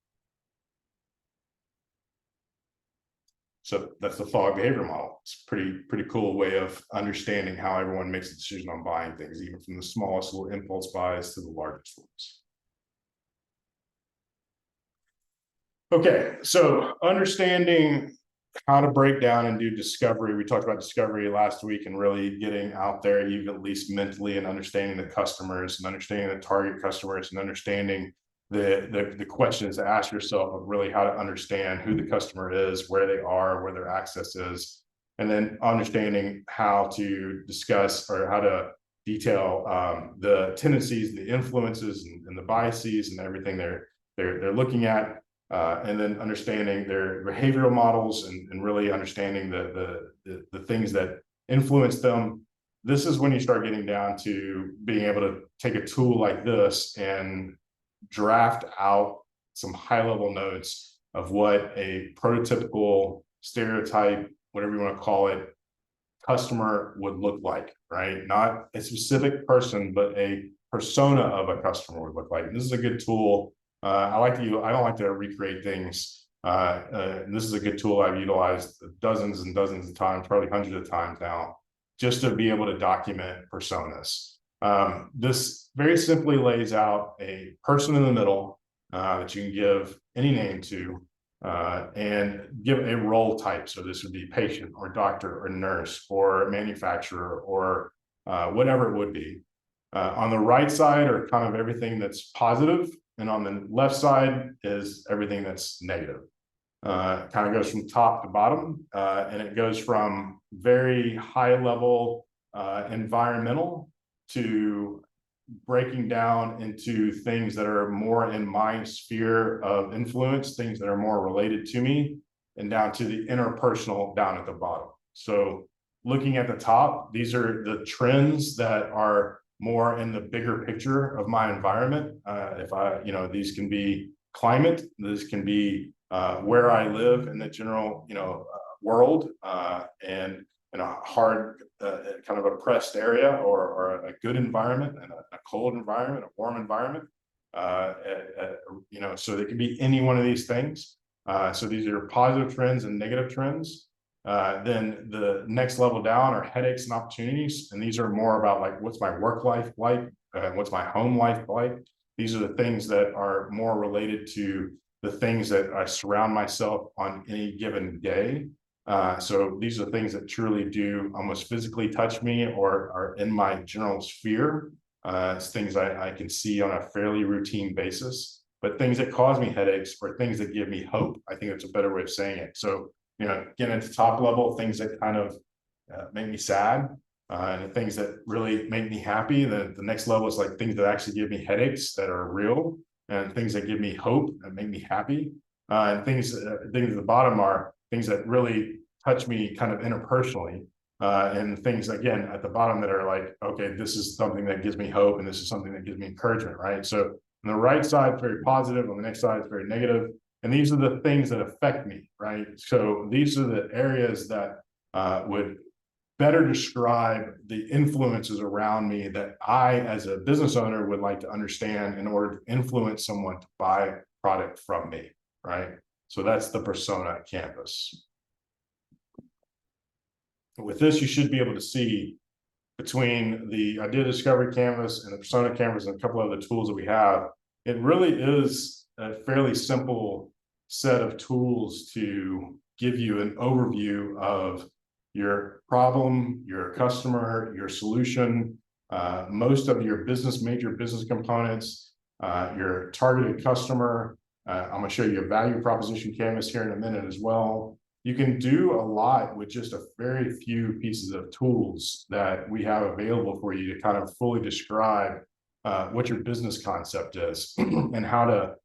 So that's the fog behavior model. It's a pretty cool way of understanding how everyone makes a decision on buying things, even from the smallest little impulse buys to the largest ones. Okay, so understanding how to break down and do discovery. We talked about discovery last week, and really getting out there, even at least mentally, and understanding the customers and understanding the target customers and understanding the questions to ask yourself of really how to understand who the customer is, where they are, where their access is, and then understanding how to discuss or how to detail the tendencies, the influences, and the biases and everything they're looking at. And then understanding their behavioral models and really understanding the things that influence them. This is when you start getting down to being able to take a tool like this and draft out some high-level notes of what a prototypical stereotype, whatever you want to call it, customer would look like, right? Not a specific person, but a persona of a customer would look like. And this is a good tool. I don't like to recreate things. And this is a good tool I've utilized dozens and dozens of times, probably hundreds of times now, just to be able to document personas. This very simply lays out a person in the middle that you can give any name to and give a role type. So this would be patient or doctor or nurse or manufacturer or whatever it would be. On the right side are kind of everything that's positive, and on the left side is everything that's negative. It kind of goes from top to bottom, and it goes from very high level environmental to breaking down into things that are more in my sphere of influence, things that are more related to me, and down to the interpersonal down at the bottom. So looking at the top, these are the trends that are more in the bigger picture of my environment. These can be climate, this can be where I live in the general, world, and in a hard, kind of oppressed area, or a good environment, and a cold environment, a warm environment. So they can be any one of these things. So these are positive trends and negative trends. Then the next level down are headaches and opportunities. And these are more about like, what's my work life like? What's my home life like? These are the things that are more related to the things that I surround myself on any given day. So these are things that truly do almost physically touch me or are in my general sphere. It's things I can see on a fairly routine basis, but things that cause me headaches or things that give me hope. I think that's a better way of saying it. So, getting into top level, things that kind of make me sad, and the things that really make me happy. The next level is like things that actually give me headaches that are real, and things that give me hope and make me happy. And things at the bottom are things that really touch me kind of interpersonally. and things again at the bottom that are like, okay, this is something that gives me hope, and this is something that gives me encouragement, right? So on the right side, it's very positive. On the next side, it's very negative. And these are the things that affect me, right? So these are the areas that would better describe the influences around me that I, as a business owner, would like to understand in order to influence someone to buy product from me, right? So that's the persona canvas. With this, you should be able to see between the idea discovery canvas and the persona canvas and a couple of other tools that we have, it really is a fairly simple set of tools to give you an overview of your problem, your customer, your solution, most of your major business components, your targeted customer. I'm going to show you a value proposition canvas here in a minute as well. You can do a lot with just a very few pieces of tools that we have available for you to kind of fully describe what your business concept is and how to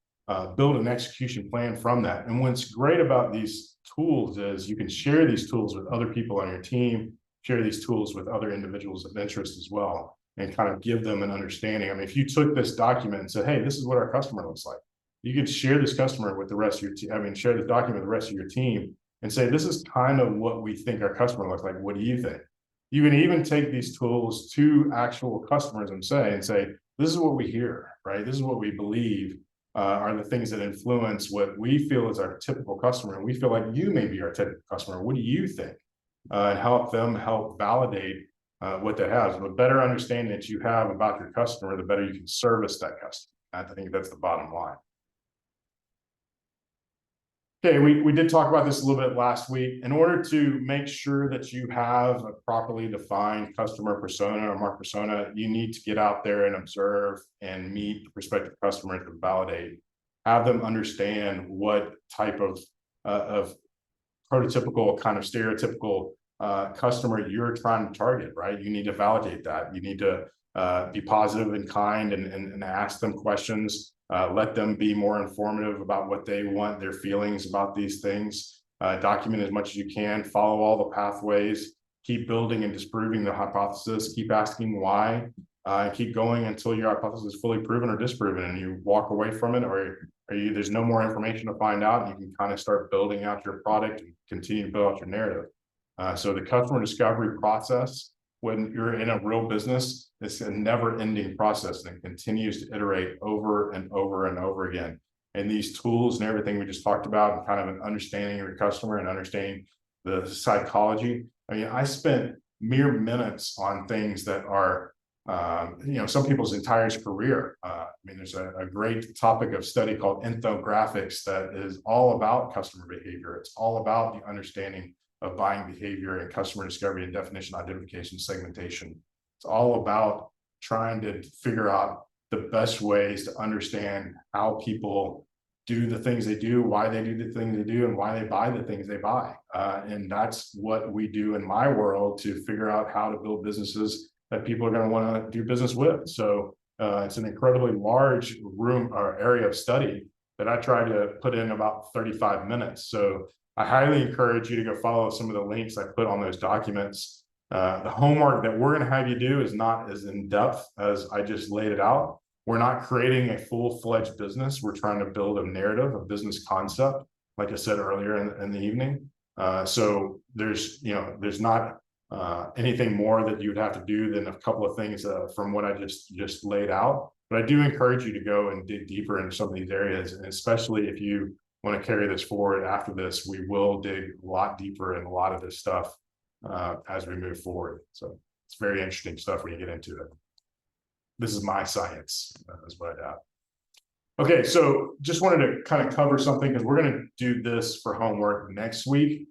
build an execution plan from that. And what's great about these tools is you can share these tools with other people on your team, share these tools with other individuals of interest as well, and kind of give them an understanding. I mean, if you took this document and said, hey, this is what our customer looks like, you could share this customer with the rest of your team. I mean, share the document with the rest of your team and say, this is kind of what we think our customer looks like. What do you think? You can even take these tools to actual customers and say, this is what we hear, right? This is what we believe are the things that influence what we feel is our typical customer. And we feel like you may be our typical customer. What do you think? And help them validate what that has. The better understanding that you have about your customer, the better you can service that customer. I think that's the bottom line. Okay, we did talk about this a little bit last week. In order to make sure that you have a properly defined customer persona or market persona, you need to get out there and observe and meet the prospective customer to validate, have them understand what type of prototypical, kind of stereotypical customer you're trying to target, right? You need to validate that. You need to be positive and kind and ask them questions. Let them be more informative about what they want, their feelings about these things. Document as much as you can, follow all the pathways, keep building and disproving the hypothesis, keep asking why, and keep going until your hypothesis is fully proven or disproven and you walk away from it, or there's no more information to find out. You can kind of start building out your product and continue to build out your narrative. So the customer discovery process, when you're in a real business, it's a never-ending process and continues to iterate over and over and over again. And these tools and everything we just talked about, and kind of an understanding of your customer and understanding the psychology. I mean, I spent mere minutes on things that are, some people's entire career. I mean, there's a great topic of study called infographics that is all about customer behavior. It's all about the understanding of buying behavior and customer discovery and definition, identification, segmentation. It's all about trying to figure out the best ways to understand how people do the things they do, why they do the things they do, and why they buy the things they buy. And that's what we do in my world to figure out how to build businesses that people are going to want to do business with. So it's an incredibly large room or area of study that I try to put in about 35 minutes. So I highly encourage you to go follow some of the links I put on those documents. The homework that we're going to have you do is not as in depth as I just laid it out. We're not creating a full-fledged business. We're trying to build a narrative, a business concept, like I said earlier in the evening. So there's not anything more that you'd have to do than a couple of things from what I just laid out. But I do encourage you to go and dig deeper into some of these areas, and especially if you want to carry this forward after this, we will dig a lot deeper in a lot of this stuff as we move forward. So it's very interesting stuff when you get into it. This is my science, is what I have. Okay, so just wanted to kind of cover something because we're going to do this for homework next week.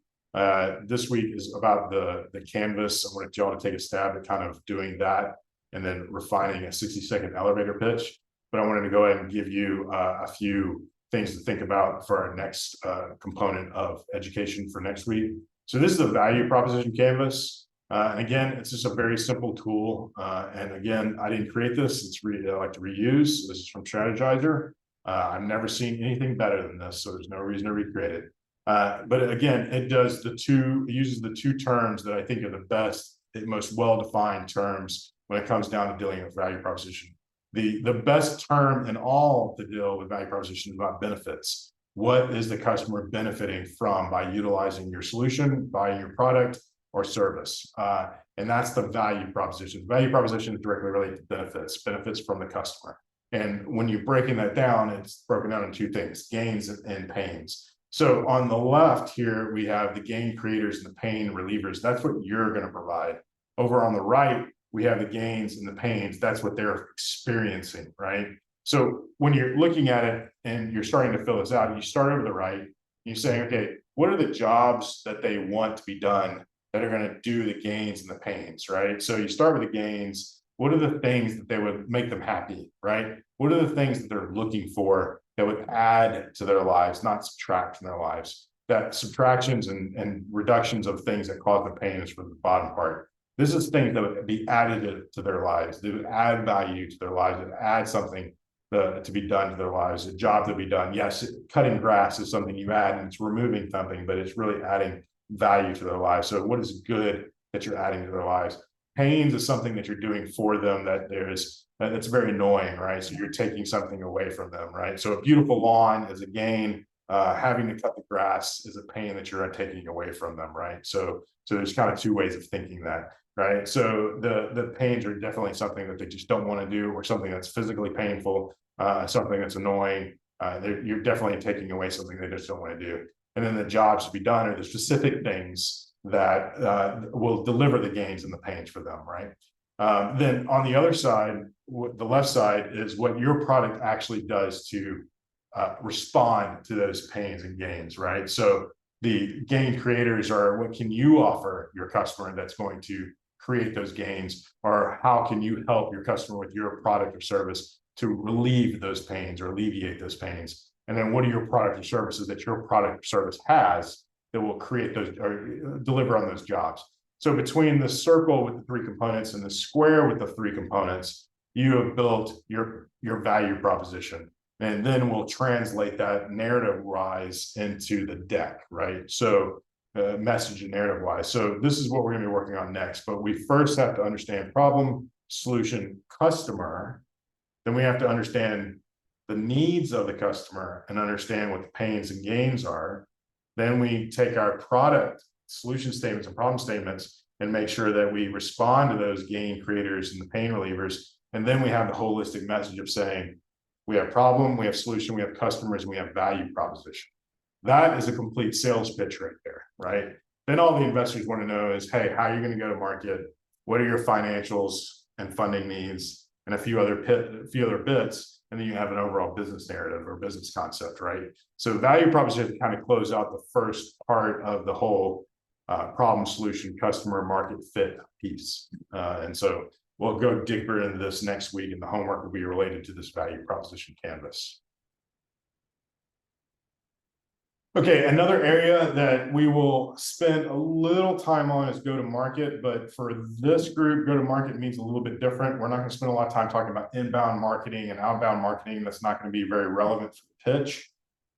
This week is about the canvas. I wanted y'all to take a stab at kind of doing that and then refining a 60-second elevator pitch. But I wanted to go ahead and give you a few things to think about for our next component of education for next week. So this is a value proposition canvas. And again, it's just a very simple tool. And again, I didn't create this. It's I like to reuse. This is from Strategizer. I've never seen anything better than this, so there's no reason to recreate it. But again, it uses the two terms that I think are the best, most well-defined terms when it comes down to dealing with value proposition. The best term in all to deal with value proposition is about benefits. What is the customer benefiting from by utilizing your solution, buying your product or service? And that's the value proposition. Value proposition is directly related to benefits from the customer. And when you're breaking that down, it's broken down into two things: gains and pains. So on the left here, we have the gain creators and the pain relievers. That's what you're going to provide. Over on the right, we have the gains and the pains. That's what they're experiencing, right? So when you're looking at it and you're starting to fill this out, you start over the right, you're saying, okay, what are the jobs that they want to be done that are going to do the gains and the pains, right? So you start with the gains. What are the things that they would make them happy, right? What are the things that they're looking for that would add to their lives, not subtract from their lives? That subtractions and reductions of things that cause the pain is for the bottom part. This is things that would be additive to their lives. They would add value to their lives, and add something to be done to their lives, a job to be done. Yes, cutting grass is something you add, and it's removing something, but it's really adding value to their lives. So what is good that you're adding to their lives? Pains is something that you're doing for them that's very annoying, right? So you're taking something away from them, right? So a beautiful lawn is a gain. Having to cut the grass is a pain that you're taking away from them, right? So there's kind of two ways of thinking that, right? So the pains are definitely something that they just don't want to do, or something that's physically painful, something that's annoying. You're definitely taking away something they just don't want to do. And then the jobs to be done are the specific things that will deliver the gains and the pains for them, right? Then on the other side, the left side, is what your product actually does to respond to those pains and gains, right? So the gain creators are, what can you offer your customer that's going to create those gains, or how can you help your customer with your product or service to relieve those pains or alleviate those pains? And then what are your product or services that your product or service has that will create those or deliver on those jobs? So between the circle with the three components and the square with the three components, you have built your value proposition. And then we'll translate that narrative wise into the deck, right? So message and narrative wise. So this is what we're going to be working on next. But we first have to understand problem, solution, customer. Then we have to understand the needs of the customer and understand what the pains and gains are. Then we take our product solution statements and problem statements and make sure that we respond to those gain creators and the pain relievers. And then we have the holistic message of saying, we have problem, we have solution, we have customers, and we have value proposition. That is a complete sales pitch right there, right? Then all the investors want to know is, hey, how are you going to go to market? What are your financials and funding needs, and a few other bits, and then you have an overall business narrative or business concept, right? So value proposition kind of close out the first part of the whole problem, solution, customer, market fit piece. And so we'll go deeper into this next week, and the homework will be related to this value proposition canvas. Okay, another area that we will spend a little time on is go-to-market, but for this group, go-to-market means a little bit different. We're not going to spend a lot of time talking about inbound marketing and outbound marketing. That's not going to be very relevant for the pitch,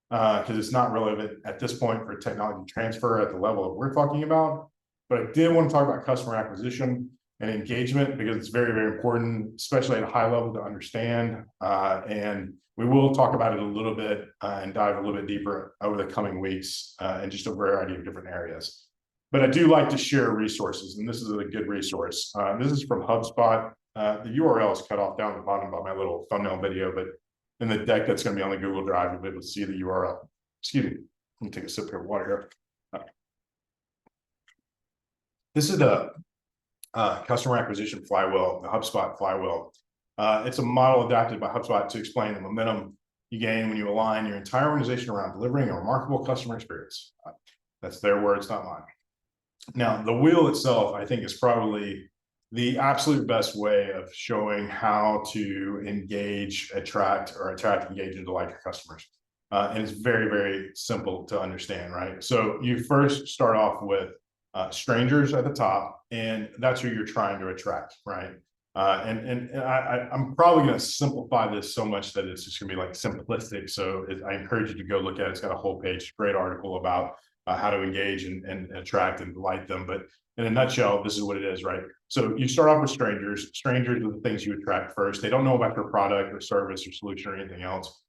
because it's not relevant at this point for technology transfer at the level that we're talking about. But I did want to talk about customer acquisition and engagement, because it's very, very important, especially at a high level, to understand. And we will talk about it a little bit and dive a little bit deeper over the coming weeks in just a variety of different areas. But I do like to share resources, and this is a good resource. This is from HubSpot. The URL is cut off down at the bottom by my little thumbnail video, but in the deck that's going to be on the Google Drive, you'll be able to see the URL. Excuse me, let me take a sip of water here. This is the customer acquisition flywheel, the HubSpot flywheel. It's a model adapted by HubSpot to explain the momentum you gain when you align your entire organization around delivering a remarkable customer experience. That's their words, not mine. Now, the wheel itself, I think, is probably the absolute best way of showing how to engage, attract, engage, and delight your customers. And it's very, very simple to understand, right? So you first start off with strangers at the top, and that's who you're trying to attract, right? I'm probably going to simplify this so much that it's just going to be like simplistic. So I encourage you to go look at it. It's got a whole page, great article about how to engage and attract and delight them. But in a nutshell, this is what it is, right? So you start off with strangers. Strangers are the things you attract first. They don't know about your product or service or solution or anything else.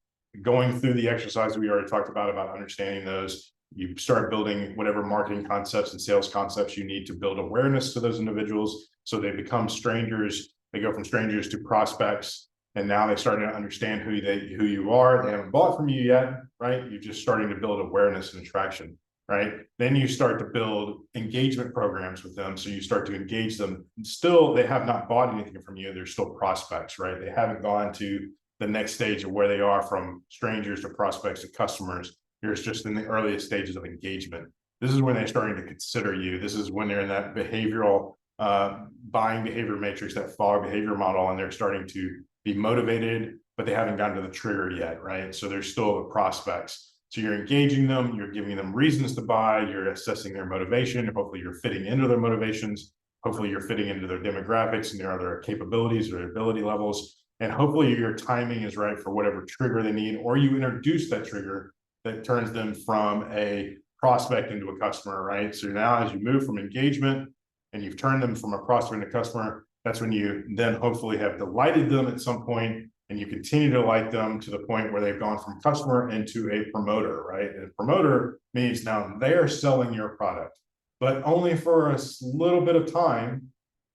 Going through the exercise we already talked about understanding those, you start building whatever marketing concepts and sales concepts you need to build awareness to those individuals. So they become strangers. They go from strangers to prospects, and now they're starting to understand who you are. They haven't bought from you yet, right? You're just starting to build awareness and attraction, right? Then you start to build engagement programs with them. So you start to engage them. Still, they have not bought anything from you. They're still prospects, right? They haven't gone to the next stage of where they are from strangers to prospects to customers. You're just in the earliest stages of engagement. This is when they're starting to consider you. This is when they're in that behavioral buying behavior matrix, that FOG behavior model, and they're starting to be motivated, but they haven't gotten to the trigger yet, right? So they're still the prospects. So you're engaging them, you're giving them reasons to buy, you're assessing their motivation. Hopefully you're fitting into their motivations. Hopefully you're fitting into their demographics and their other capabilities or their ability levels. And hopefully your timing is right for whatever trigger they need, or you introduce that trigger that turns them from a prospect into a customer, right? So now as you move from engagement and you've turned them from a prospect to customer, that's when you then hopefully have delighted them at some point, and you continue to delight them to the point where they've gone from customer into a promoter, right? And a promoter means now they're selling your product, but only for a little bit of time,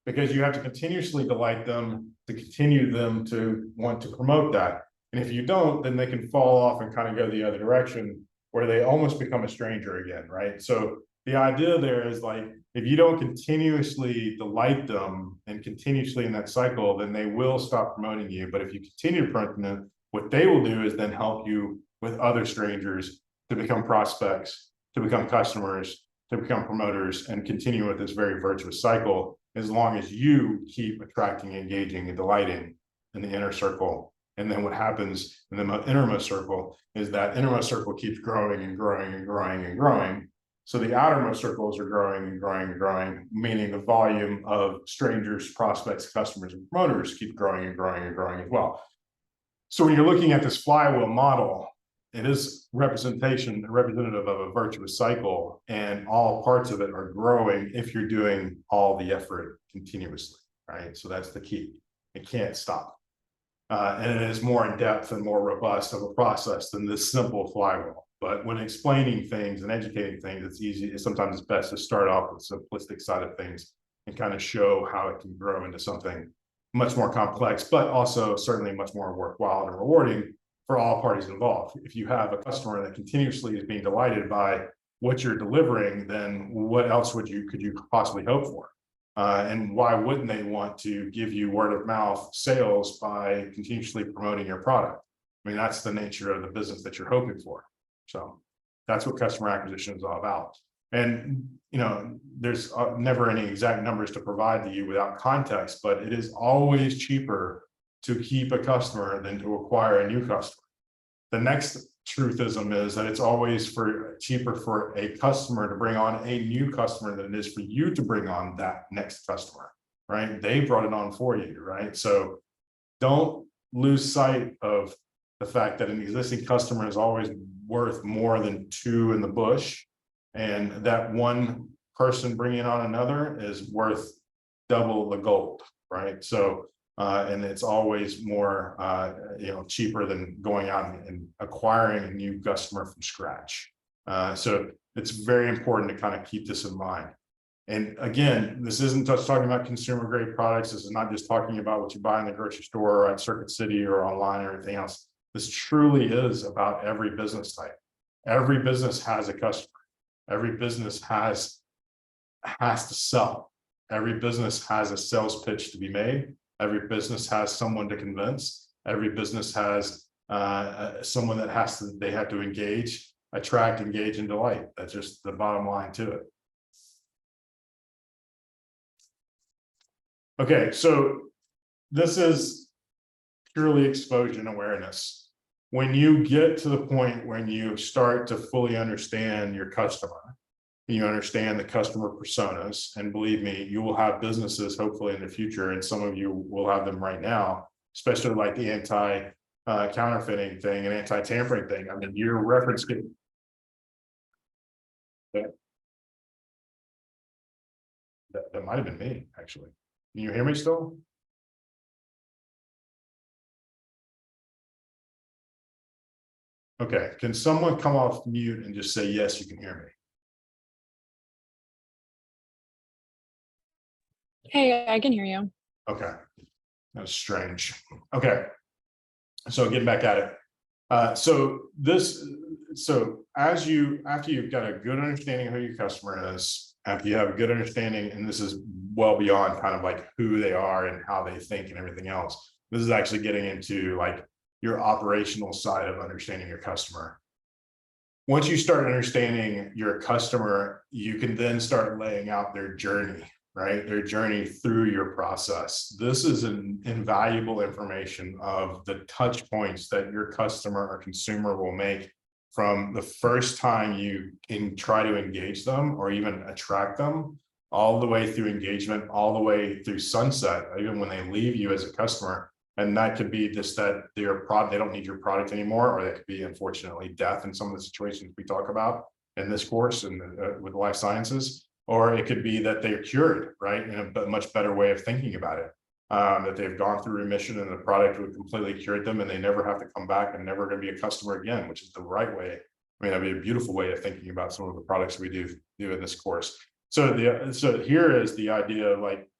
because you have to continuously delight them to continue them to want to promote that. And if you don't, then they can fall off and kind of go the other direction where they almost become a stranger again, right? So the idea there is like, if you don't continuously delight them and continuously in that cycle, then they will stop promoting you. But if you continue to promote them, what they will do is then help you with other strangers to become prospects, to become customers, to become promoters, and continue with this very virtuous cycle, as long as you keep attracting, engaging, and delighting in the inner circle. And then what happens in the innermost circle is that innermost circle keeps growing and growing and growing and growing. So the outermost circles are growing and growing and growing, meaning the volume of strangers, prospects, customers, and promoters keep growing and growing and growing as well. So when you're looking at this flywheel model, it is representative of a virtuous cycle, and all parts of it are growing if you're doing all the effort continuously, right? So that's the key. It can't stop. And it is more in depth and more robust of a process than this simple flywheel. But when explaining things and educating things, it's easy. Sometimes it's best to start off with the simplistic side of things and kind of show how it can grow into something much more complex, but also certainly much more worthwhile and rewarding for all parties involved. If you have a customer that continuously is being delighted by what you're delivering, then what else could you possibly hope for? And why wouldn't they want to give you word of mouth sales by continuously promoting your product? I mean, that's the nature of the business that you're hoping for. So that's what customer acquisition is all about. And, you know, there's never any exact numbers to provide to you without context, but it is always cheaper to keep a customer than to acquire a new customer. The next truthism is that it's always cheaper for a customer to bring on a new customer than it is for you to bring on that next customer, right? They brought it on for you, right? So don't lose sight of the fact that an existing customer is always worth more than two in the bush, and that one person bringing on another is worth double the gold, right? So and it's always more cheaper than going out and acquiring a new customer from scratch. So it's very important to kind of keep this in mind. And again, this isn't just talking about consumer grade products. This is not just talking about what you buy in the grocery store or at Circuit City or online or anything else. This truly is about every business type. Every business has a customer. Every business has to sell. Every business has a sales pitch to be made. Every business has someone to convince. Every business has someone that they have to engage, attract, engage, and delight. That's just the bottom line to it. Okay, so this is purely exposure and awareness. When you get to the point when you start to fully understand your customer, and you understand the customer personas, and believe me, you will have businesses hopefully in the future, and some of you will have them right now, especially like the counterfeiting thing and anti-tampering thing. I mean, your reference can. That might have been me, actually. Can you hear me still? Okay, can someone come off mute and just say, yes, you can hear me?
Hey, I can hear you.
Okay, that's strange. Okay, so getting back at it. So after you've got a good understanding of who your customer is, after you have a good understanding, and this is well beyond kind of like who they are and how they think and everything else, this is actually getting into like your operational side of understanding your customer. Once you start understanding your customer, you can then start laying out their journey, right? Their journey through your process. This is an invaluable information of the touch points that your customer or consumer will make from the first time you can try to engage them or even attract them, all the way through engagement, all the way through sunset, even when they leave you as a customer. And that could be just that they don't need your product anymore, or that could be, unfortunately, death in some of the situations we talk about in this course and with life sciences. Or it could be that they're cured, right, in a much better way of thinking about it, that they've gone through remission and the product would completely cured them and they never have to come back and never going to be a customer again, which is the right way. I mean, that'd be a beautiful way of thinking about some of the products we do in this course. So here is the idea of like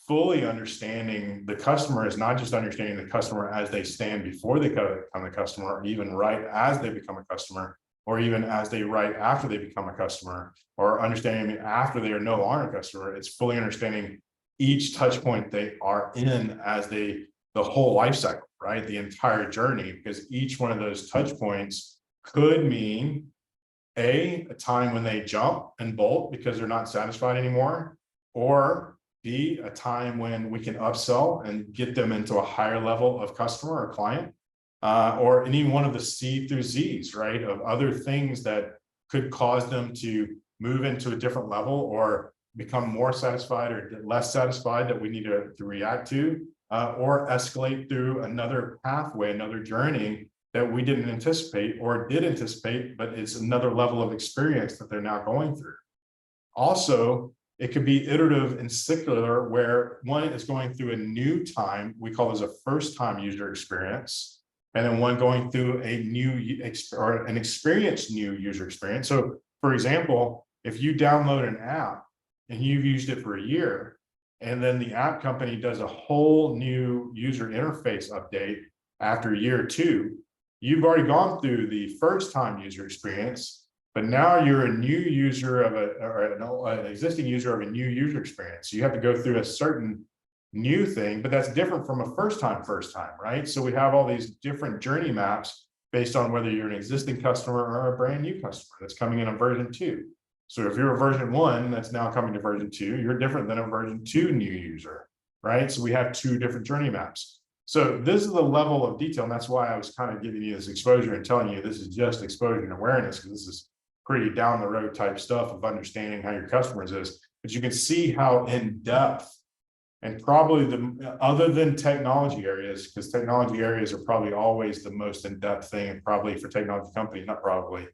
fully understanding the customer is not just understanding the customer as they stand before they become a customer, or even right as they become a customer, or even as they right after they become a customer, or understanding after they are no longer a customer. It's fully understanding each touch point they are in as the whole life cycle, right? The entire journey, because each one of those touch points could mean a time when they jump and bolt because they're not satisfied anymore, or B, a time when we can upsell and get them into a higher level of customer or client, or any one of the C through Z's, right, of other things that could cause them to move into a different level or become more satisfied or less satisfied that we need to react to, or escalate through another pathway, another journey that we didn't anticipate or did anticipate, but it's another level of experience that they're now going through. Also, it could be iterative and circular, where one is going through a new time, we call this a first time user experience, and then one going through a new or an experienced new user experience. So for example, if you download an app and you've used it for a year, and then the app company does a whole new user interface update after year 2, you've already gone through the first time user experience, but now you're a new user of an existing user of a new user experience. So you have to go through a certain new thing, but that's different from a first time, right? So we have all these different journey maps based on whether you're an existing customer or a brand new customer that's coming in a version 2. So if you're a version 1 that's now coming to version 2, you're different than a version 2 new user, right? So we have 2 different journey maps. So this is the level of detail, and that's why I was kind of giving you this exposure and telling you this is just exposure and awareness, because this is pretty down the road type stuff of understanding how your customers is. But you can see how in depth, and probably other than technology areas, because technology areas are probably always the most in-depth thing, and probably for technology companies, not probably,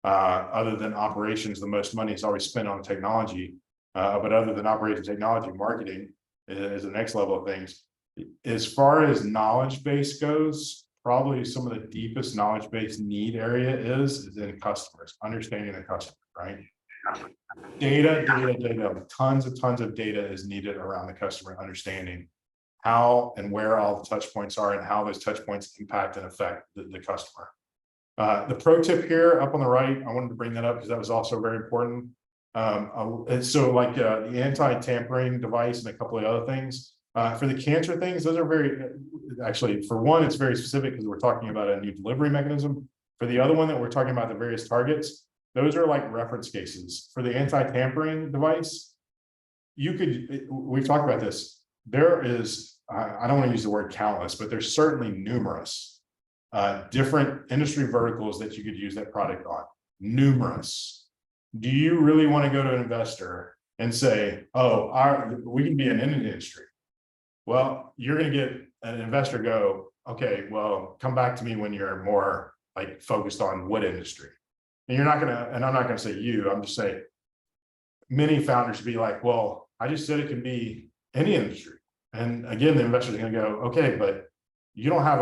other than operations, the most money is always spent on technology. But other than operations, technology, marketing is the next level of things. As far as knowledge base goes, probably some of the deepest knowledge base need area is in customers, understanding the customer, right? Data, tons of data is needed around the customer, understanding how and where all the touch points are and how those touch points impact and affect the customer. The pro tip here up on the right, I wanted to bring that up because that was also very important. So like the anti-tampering device and a couple of other things. For the cancer things, those are very, actually, for one, it's very specific because we're talking about a new delivery mechanism. For the other one that we're talking about the various targets, those are like reference cases. For the anti-tampering device, we've talked about this. There is, I don't want to use the word countless, but there's certainly numerous different industry verticals that you could use that product on. Numerous. do you really want to go to an investor and say, oh, we can be in any industry? Well, you're going to get an investor go, okay, well, come back to me when you're more like focused on what industry. And you're not going to, and I'm not going to say you, I'm just saying many founders be like, well, I just said it can be any industry. And again, the investor's going to go, okay, but you don't have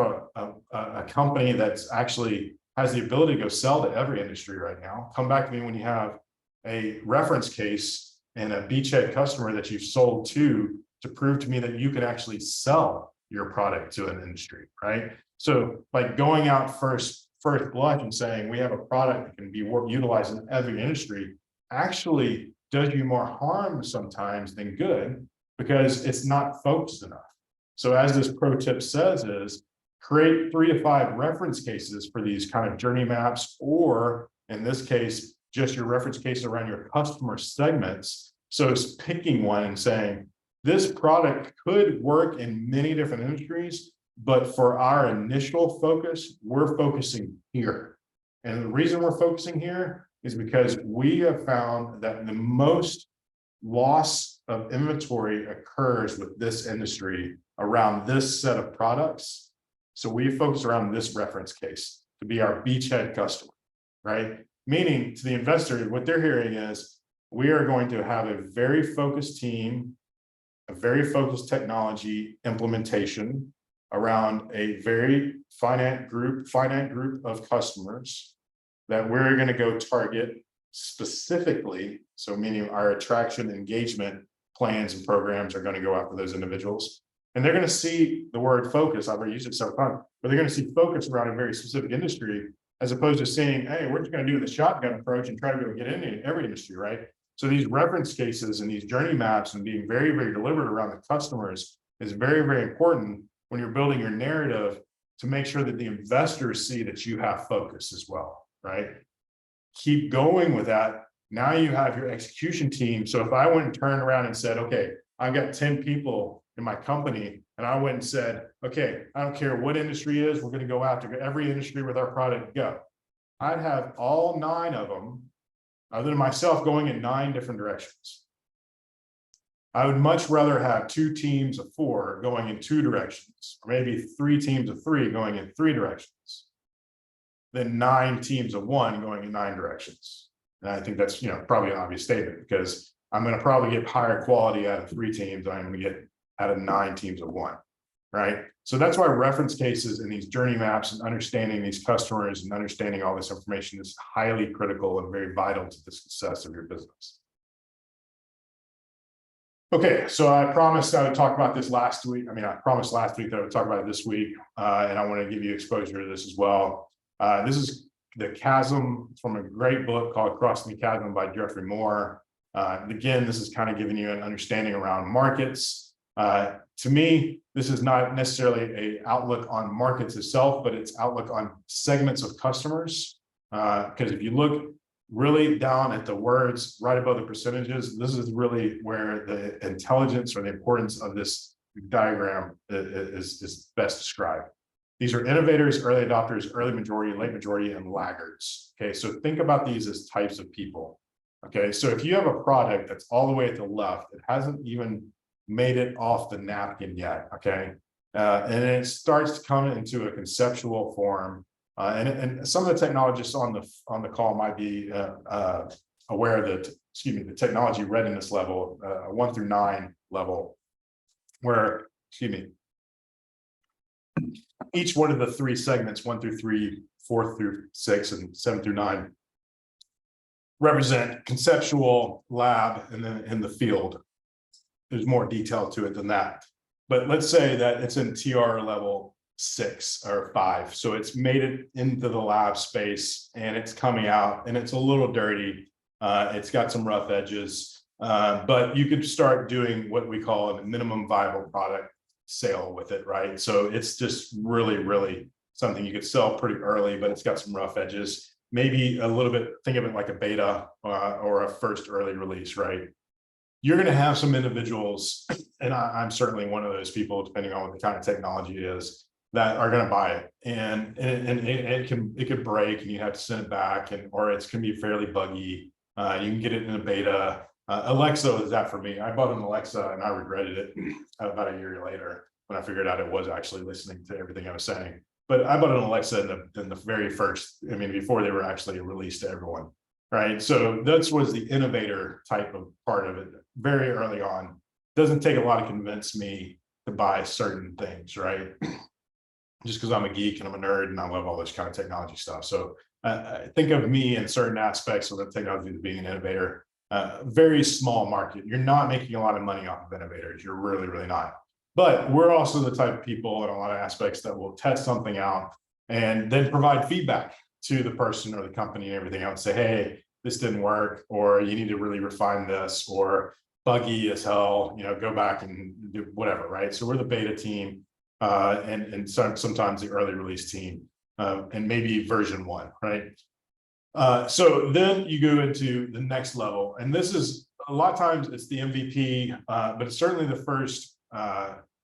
a company that's actually has the ability to go sell to every industry right now. Come back to me when you have a reference case and a beachhead customer that you've sold to prove to me that you can actually sell your product to an industry, right? So like going out first blush and saying we have a product that can be utilized in every industry actually does you more harm sometimes than good, because it's not focused enough. So as this pro tip says is create 3 to 5 reference cases for these kind of journey maps, or in this case, just your reference case around your customer segments. So it's picking one and saying, this product could work in many different industries, but for our initial focus, we're focusing here. And the reason we're focusing here is because we have found that the most loss of inventory occurs with this industry around this set of products. So we focus around this reference case to be our beachhead customer, right? Meaning to the investor, what they're hearing is we are going to have a very focused team, a very focused technology implementation around a very finite group of customers that we're going to go target specifically. So meaning our attraction engagement plans and programs are going to go after those individuals. And they're going to see the word focus. I've already used it several times, but they're going to see focus around a very specific industry, as opposed to saying, hey, we're just going to do the shotgun approach and try to go get into every industry, right? So these reference cases and these journey maps and being very, very deliberate around the customers is very, very important when you're building your narrative to make sure that the investors see that you have focus as well, right? Keep going with that. Now you have your execution team. So if I went and turned around and said, okay, I've got 10 people in my company, and I went and said, okay, I don't care what industry it is, we're going to go after every industry with our product, go. I'd have all 9 of them, other than myself, going in 9 different directions. I would much rather have 2 teams of 4 going in 2 directions, or maybe 3 teams of 3 going in 3 directions, than 9 teams of 1 going in 9 directions. And I think that's, probably an obvious statement, because I'm going to probably get higher quality out of 3 teams than I'm going to get out of 9 teams of 1, right? So that's why reference cases and these journey maps and understanding these customers and understanding all this information is highly critical and very vital to the success of your business. Okay, so I promised I would talk about this last week. I promised last week that I would talk about it this week, and I want to give you exposure to this as well. This is The Chasm from a great book called Crossing the Chasm by Jeffrey Moore. Again, this is kind of giving you an understanding around markets. To me, this is not necessarily an outlook on markets itself, but it's outlook on segments of customers. Because if you look really down at the words right above the percentages, this is really where the intelligence or the importance of this diagram is best described. These are innovators, early adopters, early majority, late majority, and laggards. Okay, so think about these as types of people. Okay, so if you have a product that's all the way at the left, it hasn't even made it off the napkin yet, okay? And it starts to come into a conceptual form. And some of the technologists on the call might be aware that, the technology readiness level, 1 through 9 level, where, each one of the 3 segments, 1 through 3, 4 through 6, and 7 through 9, represent conceptual, lab, and then in the field. There's more detail to it than that. But let's say that it's in TR level 6 or 5. So it's made it into the lab space and it's coming out and it's a little dirty. It's got some rough edges, but you could start doing what we call a minimum viable product sale with it, right? So it's just really, really something you could sell pretty early, but it's got some rough edges. Maybe a little bit, think of it like a beta or a first early release, right? You're going to have some individuals, and I'm certainly one of those people, depending on what the kind of technology it is, that are going to buy it, and it could break, and you have to send it back, or it's going to be fairly buggy. You can get it in a beta. Alexa is that for me. I bought an Alexa and I regretted it about a year later when I figured out it was actually listening to everything I was saying. But I bought an Alexa in the very first, I mean, before they were actually released to everyone, right? So that was the innovator type of part of it very early on. Doesn't take a lot to convince me to buy certain things, right? Just because I'm a geek and I'm a nerd and I love all this kind of technology stuff. So I think of me in certain aspects of the technology to being an innovator. Very small market. You're not making a lot of money off of innovators. You're really, really not. But we're also the type of people in a lot of aspects that will test something out and then provide feedback to the person or the company and everything else. Say, hey, this didn't work, or you need to really refine this, or buggy as hell, go back and do whatever, right? So we're the beta team and sometimes the early release team and maybe version 1, right? So then you go into the next level, and this is a lot of times it's the MVP, but it's certainly the first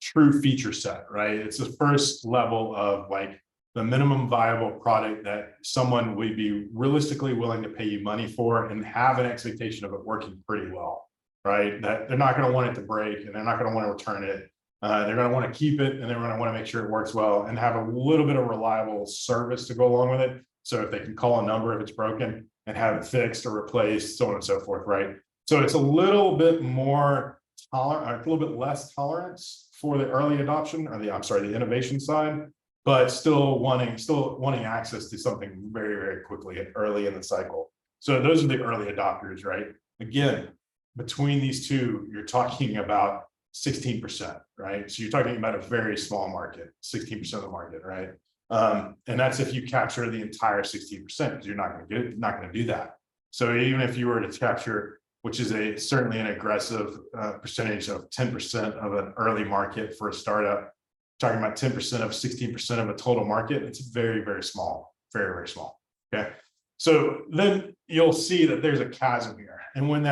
true feature set, right? It's the first level of like the minimum viable product that someone would be realistically willing to pay you money for and have an expectation of it working pretty well, right? That they're not going to want it to break and they're not going to want to return it. They're going to want to keep it and they're going to want to make sure it works well and have a little bit of reliable service to go along with it. So if they can call a number if it's broken and have it fixed or replaced, so on and so forth, right? So it's a little bit more tolerant, a little bit less tolerance for the early adoption or the innovation side, but still wanting access to something very, very quickly and early in the cycle. So those are the early adopters, right? Again, between these two, you're talking about 16%, right? So you're talking about a very small market, 16% of the market, right? And that's if you capture the entire 16%, because you're not going to do that. So even if you were to capture, which is certainly an aggressive percentage of 10% of an early market for a startup, talking about 10% of 16% of a total market, it's very, very small, very, very small. Okay. So then you'll see that there's a chasm here. And when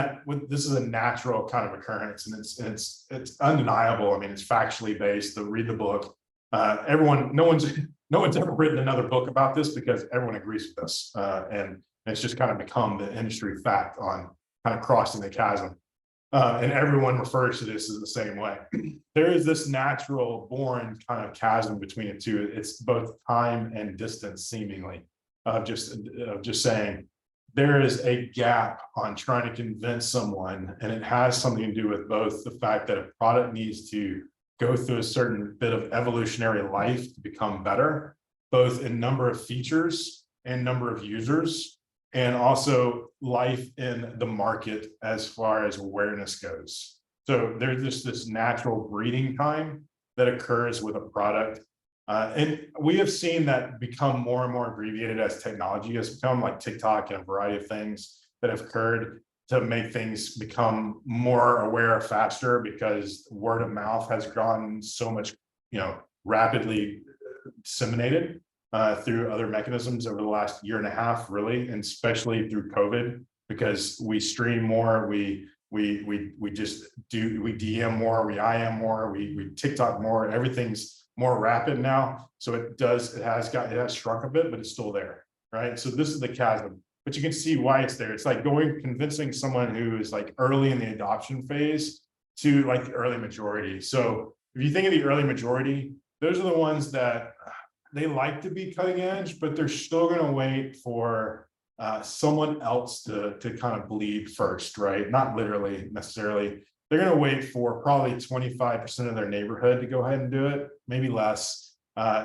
this is a natural kind of occurrence, and it's undeniable. I mean, it's factually based. To read the book. No one's ever written another book about this because everyone agrees with this. And it's just kind of become the industry fact on kind of crossing the chasm. And everyone refers to this as the same way. There is this natural born kind of chasm between the two. It's both time and distance, seemingly, of just saying there is a gap on trying to convince someone, and it has something to do with both the fact that a product needs to go through a certain bit of evolutionary life to become better, both in number of features and number of users, and also life in the market as far as awareness goes. So there's just this natural breeding time that occurs with a product. And we have seen that become more and more abbreviated as technology has become, like TikTok and a variety of things that have occurred to make things become more aware faster, because word of mouth has gone so much, rapidly disseminated through other mechanisms over the last year and a half, really, and especially through COVID, because we stream more, we DM more, we IM more, we TikTok more, everything's more rapid now. So it has shrunk a bit, but it's still there, right? So this is the chasm, but you can see why it's there. It's like convincing someone who is like early in the adoption phase to like the early majority. So if you think of the early majority, those are the ones that they like to be cutting edge, but they're still going to wait for someone else to kind of bleed first, right? Not literally necessarily. They're going to wait for probably 25% of their neighborhood to go ahead and do it, maybe less.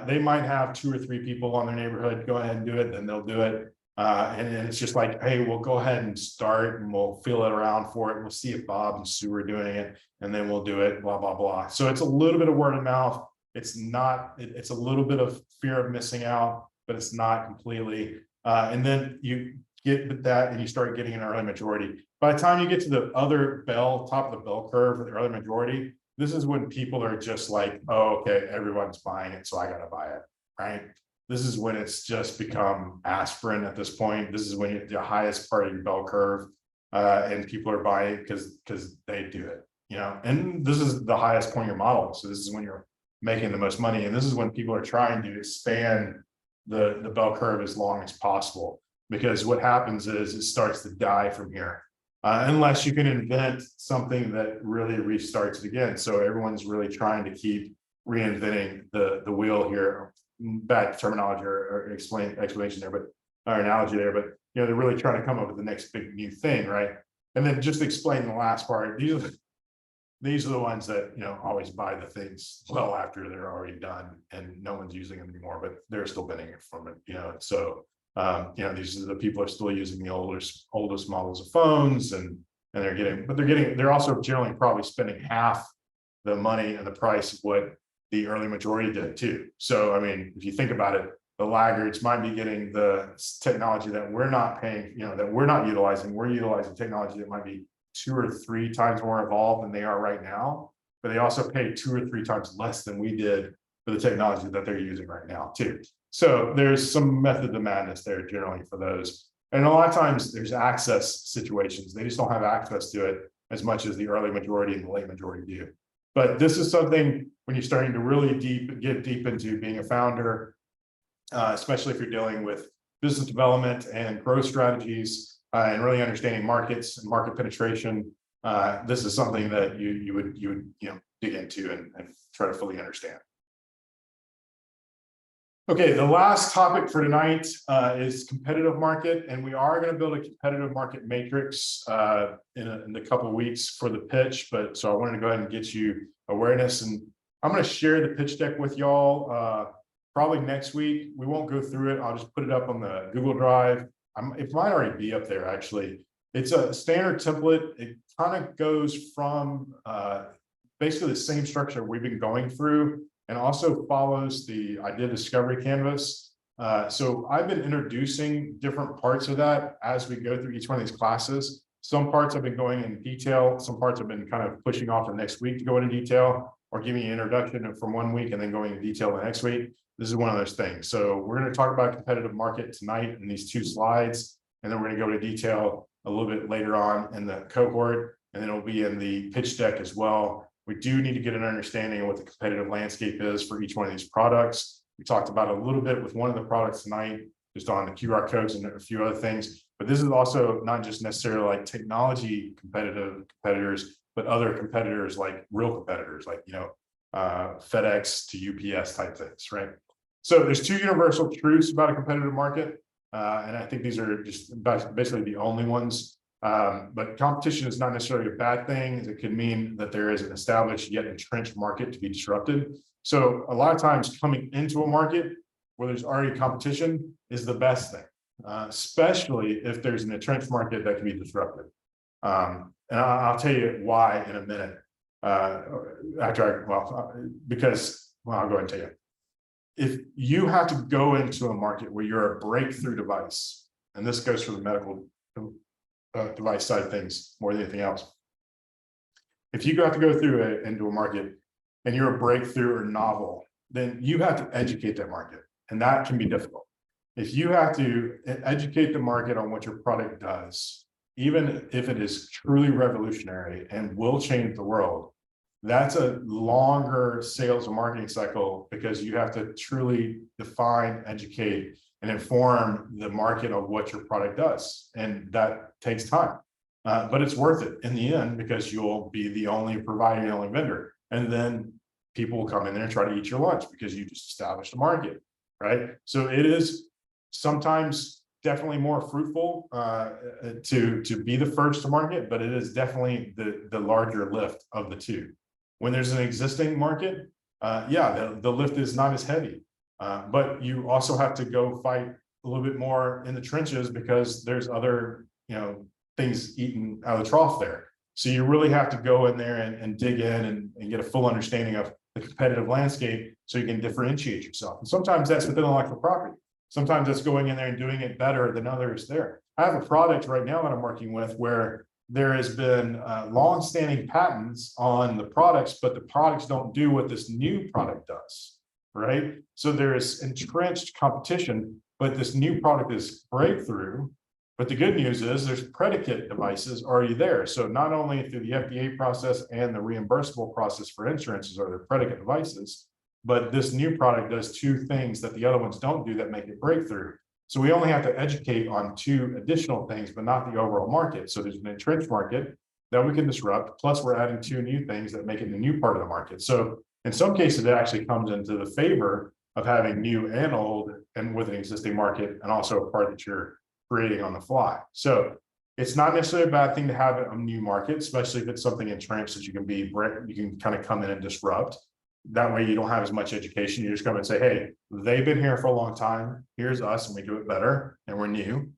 They might have 2 or 3 people on their neighborhood go ahead and do it, then they'll do it. And it's just like, hey, we'll go ahead and start and we'll feel it around for it. We'll see if Bob and Sue are doing it, and then we'll do it, blah, blah, blah. So it's a little bit of word of mouth. It's a little bit of fear of missing out, but it's not completely. And then you get that and you start getting an early majority. By the time you get to the other top of the bell curve, the early majority, this is when people are just like, oh, okay, everyone's buying it, so I got to buy it, right? This is when it's just become aspirin at this point. This is when you're the highest part of your bell curve, and people are buying because they do it, and this is the highest point of your model. So this is when you're making the most money. And this is when people are trying to expand the bell curve as long as possible. because what happens is it starts to die from here. Unless you can invent something that really restarts it again. So everyone's really trying to keep reinventing the wheel here. Bad terminology or explanation there, but or analogy there, but you know, they're really trying to come up with the next big new thing, right? And then just explain the last part. These are the ones that, you know, always buy the things well after they're already done and no one's using them anymore, but they're still benefiting from it, you know. So you know, these are the people are still using the oldest models of phones, and they're also generally probably spending half the money and the price of what the early majority did too. So I mean, if you think about it, the laggards might be getting the technology that we're not paying, you know, that we're not utilizing. We're utilizing technology that might be 2 or 3 times more evolved than they are right now, but they also pay 2 or 3 times less than we did for the technology that they're using right now too. So there's some method to madness there generally for those. And a lot of times there's access situations. They just don't have access to it as much as the early majority and the late majority do. But this is something when you're starting to really get deep into being a founder, especially if you're dealing with business development and growth strategies, and really understanding markets and market penetration. This is something that you would dig into and try to fully understand. Okay, the last topic for tonight is competitive market, and we are going to build a competitive market matrix in a couple of weeks for the pitch. But so I wanted to go ahead and get you awareness, and I'm going to share the pitch deck with y'all probably next week. We won't go through it. I'll just put it up on the Google Drive. It might already be up there actually. It's a standard template. It kind of goes from basically the same structure we've been going through, and also follows the idea discovery canvas. So I've been introducing different parts of that as we go through each one of these classes. Some parts I've been going in detail. Some parts I've been kind of pushing off the next week to go into detail, or giving you an introduction from one week and then going into detail the next week. This is one of those things. So we're going to talk about competitive market tonight in these 2 slides, and then we're going to go into detail a little bit later on in the cohort, and then it'll be in the pitch deck as well. We do need to get an understanding of what the competitive landscape is for each one of these products. We talked about a little bit with one of the products tonight, just on the QR codes and a few other things. But this is also not just necessarily like technology competitors, but other competitors, like real competitors, like, you know, FedEx to UPS type things, right? So there's 2 universal truths about a competitive market. And I think these are just basically the only ones. But competition is not necessarily a bad thing. It could mean that there is an established yet entrenched market to be disrupted. So a lot of times coming into a market where there's already competition is the best thing, especially if there's an entrenched market that can be disrupted. And I'll tell you why in a minute. Because I'll go ahead and tell you. If you have to go into a market where you're a breakthrough device, and this goes for the medical device side of things more than anything else. If you have to go through into a market and you're a breakthrough or novel, then you have to educate that market, and that can be difficult. If you have to educate the market on what your product does, even if it is truly revolutionary and will change the world, that's a longer sales and marketing cycle, because you have to truly define, educate, and inform the market of what your product does. And that takes time, but it's worth it in the end, because you'll be the only provider, the only vendor. And then people will come in there and try to eat your lunch because you just established a market, right? So it is sometimes definitely more fruitful to be the first to market, but it is definitely the larger lift of the 2. When there's an existing market, the lift is not as heavy, but you also have to go fight a little bit more in the trenches, because there's other, you know, things eaten out of the trough there. So you really have to go in there and dig in and get a full understanding of the competitive landscape, so you can differentiate yourself. And sometimes that's within intellectual property. Sometimes that's going in there and doing it better than others there. I have a product right now that I'm working with where there has been long-standing patents on the products, but the products don't do what this new product does, right? So there is entrenched competition, but this new product is breakthrough. But the good news is there's predicate devices already there. So not only through the FDA process and the reimbursable process for insurances are there predicate devices, but this new product does 2 things that the other ones don't do that make it breakthrough. So we only have to educate on 2 additional things, but not the overall market. So there's an entrenched market that we can disrupt, plus we're adding 2 new things that make it a new part of the market. So in some cases, it actually comes into the favor of having new and old and with an existing market, and also a part that you're creating on the fly. So it's not necessarily a bad thing to have a new market, especially if it's something entrenched that you can kind of come in and disrupt. That way you don't have as much education. You just come and say, hey, they've been here for a long time. Here's us, and we do it better, and we're new.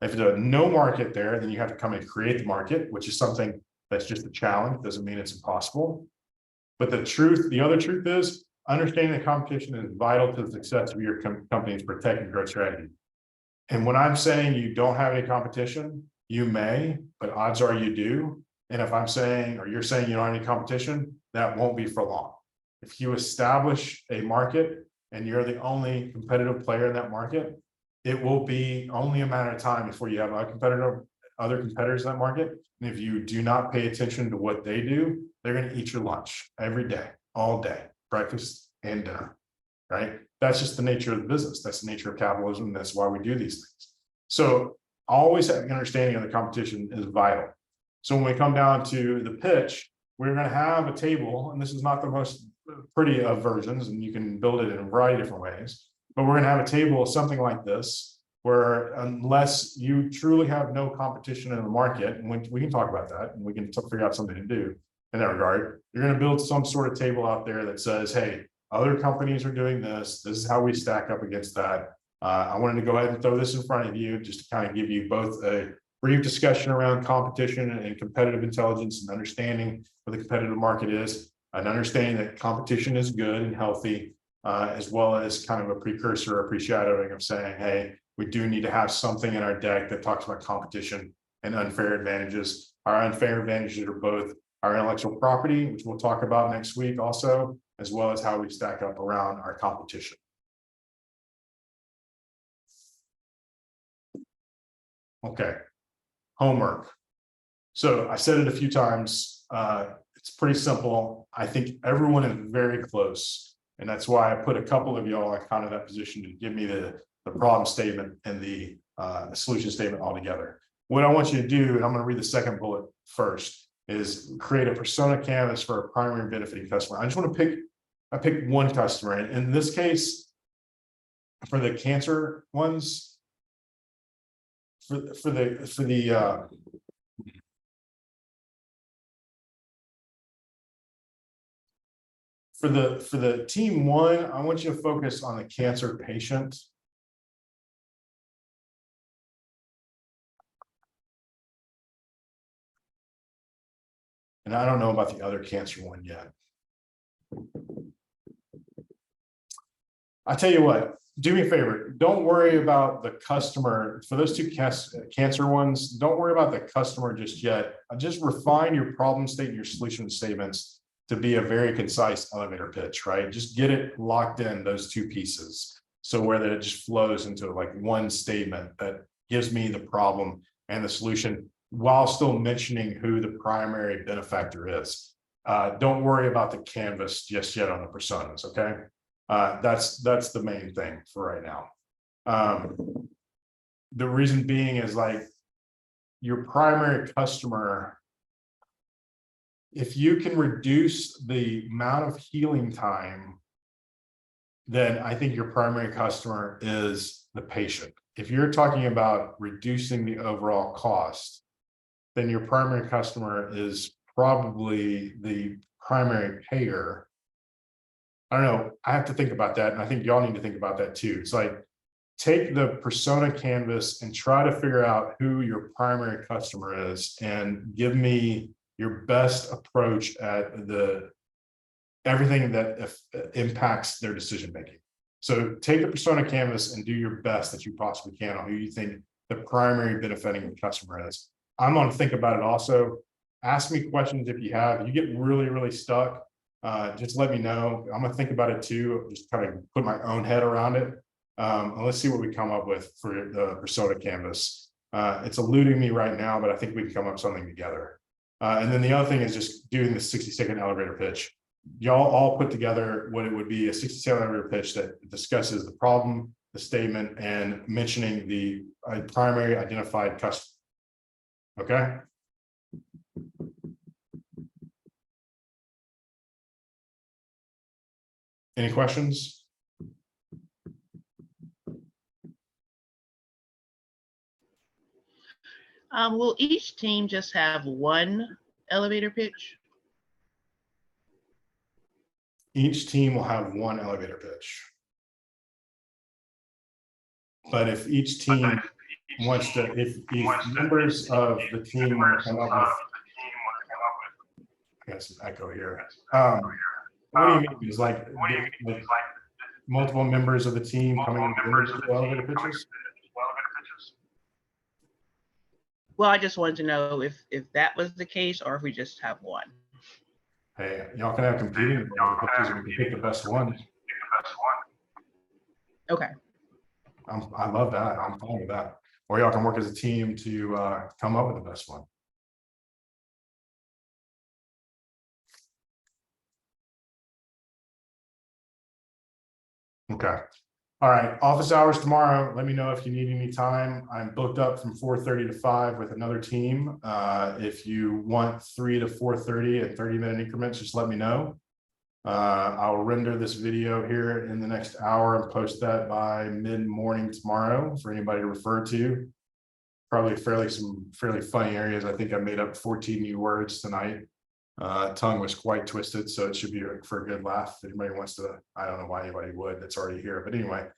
If there's no market there, then you have to come and create the market, which is something that's just a challenge. Doesn't mean it's impossible. But the other truth is, understanding the competition is vital to the success of your company's protect and growth strategy. And when I'm saying you don't have any competition, you may, but odds are you do. And if I'm saying, or you're saying you don't have any competition, that won't be for long. If you establish a market and you're the only competitive player in that market, it will be only a matter of time before you have other competitors in that market. And if you do not pay attention to what they do, they're going to eat your lunch every day, all day, breakfast and dinner, right? That's just the nature of the business. That's the nature of capitalism. That's why we do these things. So always having understanding of the competition is vital. So when we come down to the pitch, we're going to have a table, and this is not the most pretty of versions, and you can build it in a variety of different ways, but we're going to have a table, something like this, where unless you truly have no competition in the market, and we can talk about that, and we can figure out something to do in that regard, you're going to build some sort of table out there that says, hey, other companies are doing this. This is how we stack up against that. I wanted to go ahead and throw this in front of you just to kind of give you both a brief discussion around competition and competitive intelligence and understanding what the competitive market is, and understanding that competition is good and healthy, as well as kind of a precursor or pre-shadowing of saying, hey, we do need to have something in our deck that talks about competition and unfair advantages. Our unfair advantages are both our intellectual property, which we'll talk about next week also, as well as how we stack up around our competition. Okay, homework. So I said it a few times. It's pretty simple. I think everyone is very close. And that's why I put a couple of y'all in kind of that position to give me the problem statement and the solution statement all together. What I want you to do, and I'm going to read the second bullet first, is create a persona canvas for a primary benefiting customer. I just want to pick one customer. And in this case, for the cancer ones, for the team 1, I want you to focus on the cancer patient. And I don't know about the other cancer one yet. I tell you what, do me a favor. Don't worry about the customer. For those 2 cancer ones, don't worry about the customer just yet. Just refine your problem statement, your solution statements to be a very concise elevator pitch, right? Just get it locked in, those 2 pieces. So where that it just flows into like one statement that gives me the problem and the solution, while still mentioning who the primary benefactor is. Don't worry about the canvas just yet on the personas, okay? That's the main thing for right now. The reason being is like your primary customer, if you can reduce the amount of healing time, then I think your primary customer is the patient. If you're talking about reducing the overall cost, then your primary customer is probably the primary payer. I don't know. I have to think about that. And I think y'all need to think about that too. It's like, take the persona canvas and try to figure out who your primary customer is and give me your best approach at everything that impacts their decision-making. So take the persona canvas and do your best that you possibly can on who you think the primary benefiting customer is. I'm going to think about it also. Ask me questions if you have. If you get really, really stuck, just let me know. I'm going to think about it too, just kind of put my own head around it. And let's see what we come up with for the persona canvas. It's eluding me right now, but I think we can come up with something together. And then the other thing is just doing the 60-second elevator pitch. Y'all all put together what it would be, a 60-second elevator pitch that discusses the problem, the statement and mentioning the primary identified customer. Okay. Any questions?
Will each team just have one elevator pitch?
Each team will have one elevator pitch. But if each team wants to, if members of the team want to come up with, I got some echo here. What do you mean? Is like multiple members of the team coming with individual elevator pitches?
Well, I just wanted to know if that was the case or if we just have one.
Hey, y'all can have competing pitches and we can pick the best one.
Okay.
I love that. I'm fine with that. Or y'all can work as a team to come up with the best one. Okay. All right. Office hours tomorrow. Let me know if you need any time. I'm booked up from 4:30 to 5 with another team. If you want 3 to 4:30 at 30-minute increments, just let me know. I'll render this video here in the next hour and post that by mid-morning tomorrow for anybody to refer to. Probably some fairly funny areas. I think I made up 14 new words tonight. Tongue was quite twisted, so it should be for a good laugh. If anybody wants to, I don't know why anybody would, that's already here. But anyway,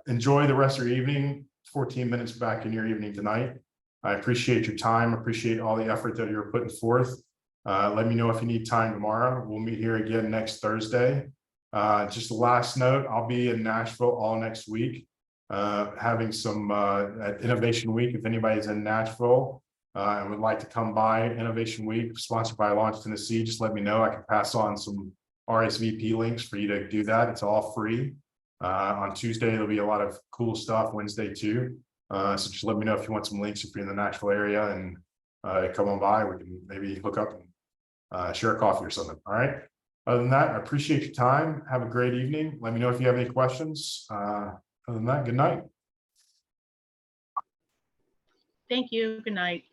enjoy the rest of your evening. 14 minutes back in your evening tonight. I appreciate your time, appreciate all the effort that you're putting forth. Let me know if you need time tomorrow. We'll meet here again next Thursday. Just a last note, I'll be in Nashville all next week, having some at Innovation Week. If anybody's in Nashville and would like to come by Innovation Week, sponsored by Launch Tennessee, just let me know. I can pass on some RSVP links for you to do that. It's all free. On Tuesday, there'll be a lot of cool stuff, Wednesday too. So just let me know if you want some links if you're in the Nashville area and come on by. We can maybe hook up and share a coffee or something. All right. Other than that, I appreciate your time. Have a great evening. Let me know if you have any questions. Other than that, good night.
Thank you. Good night.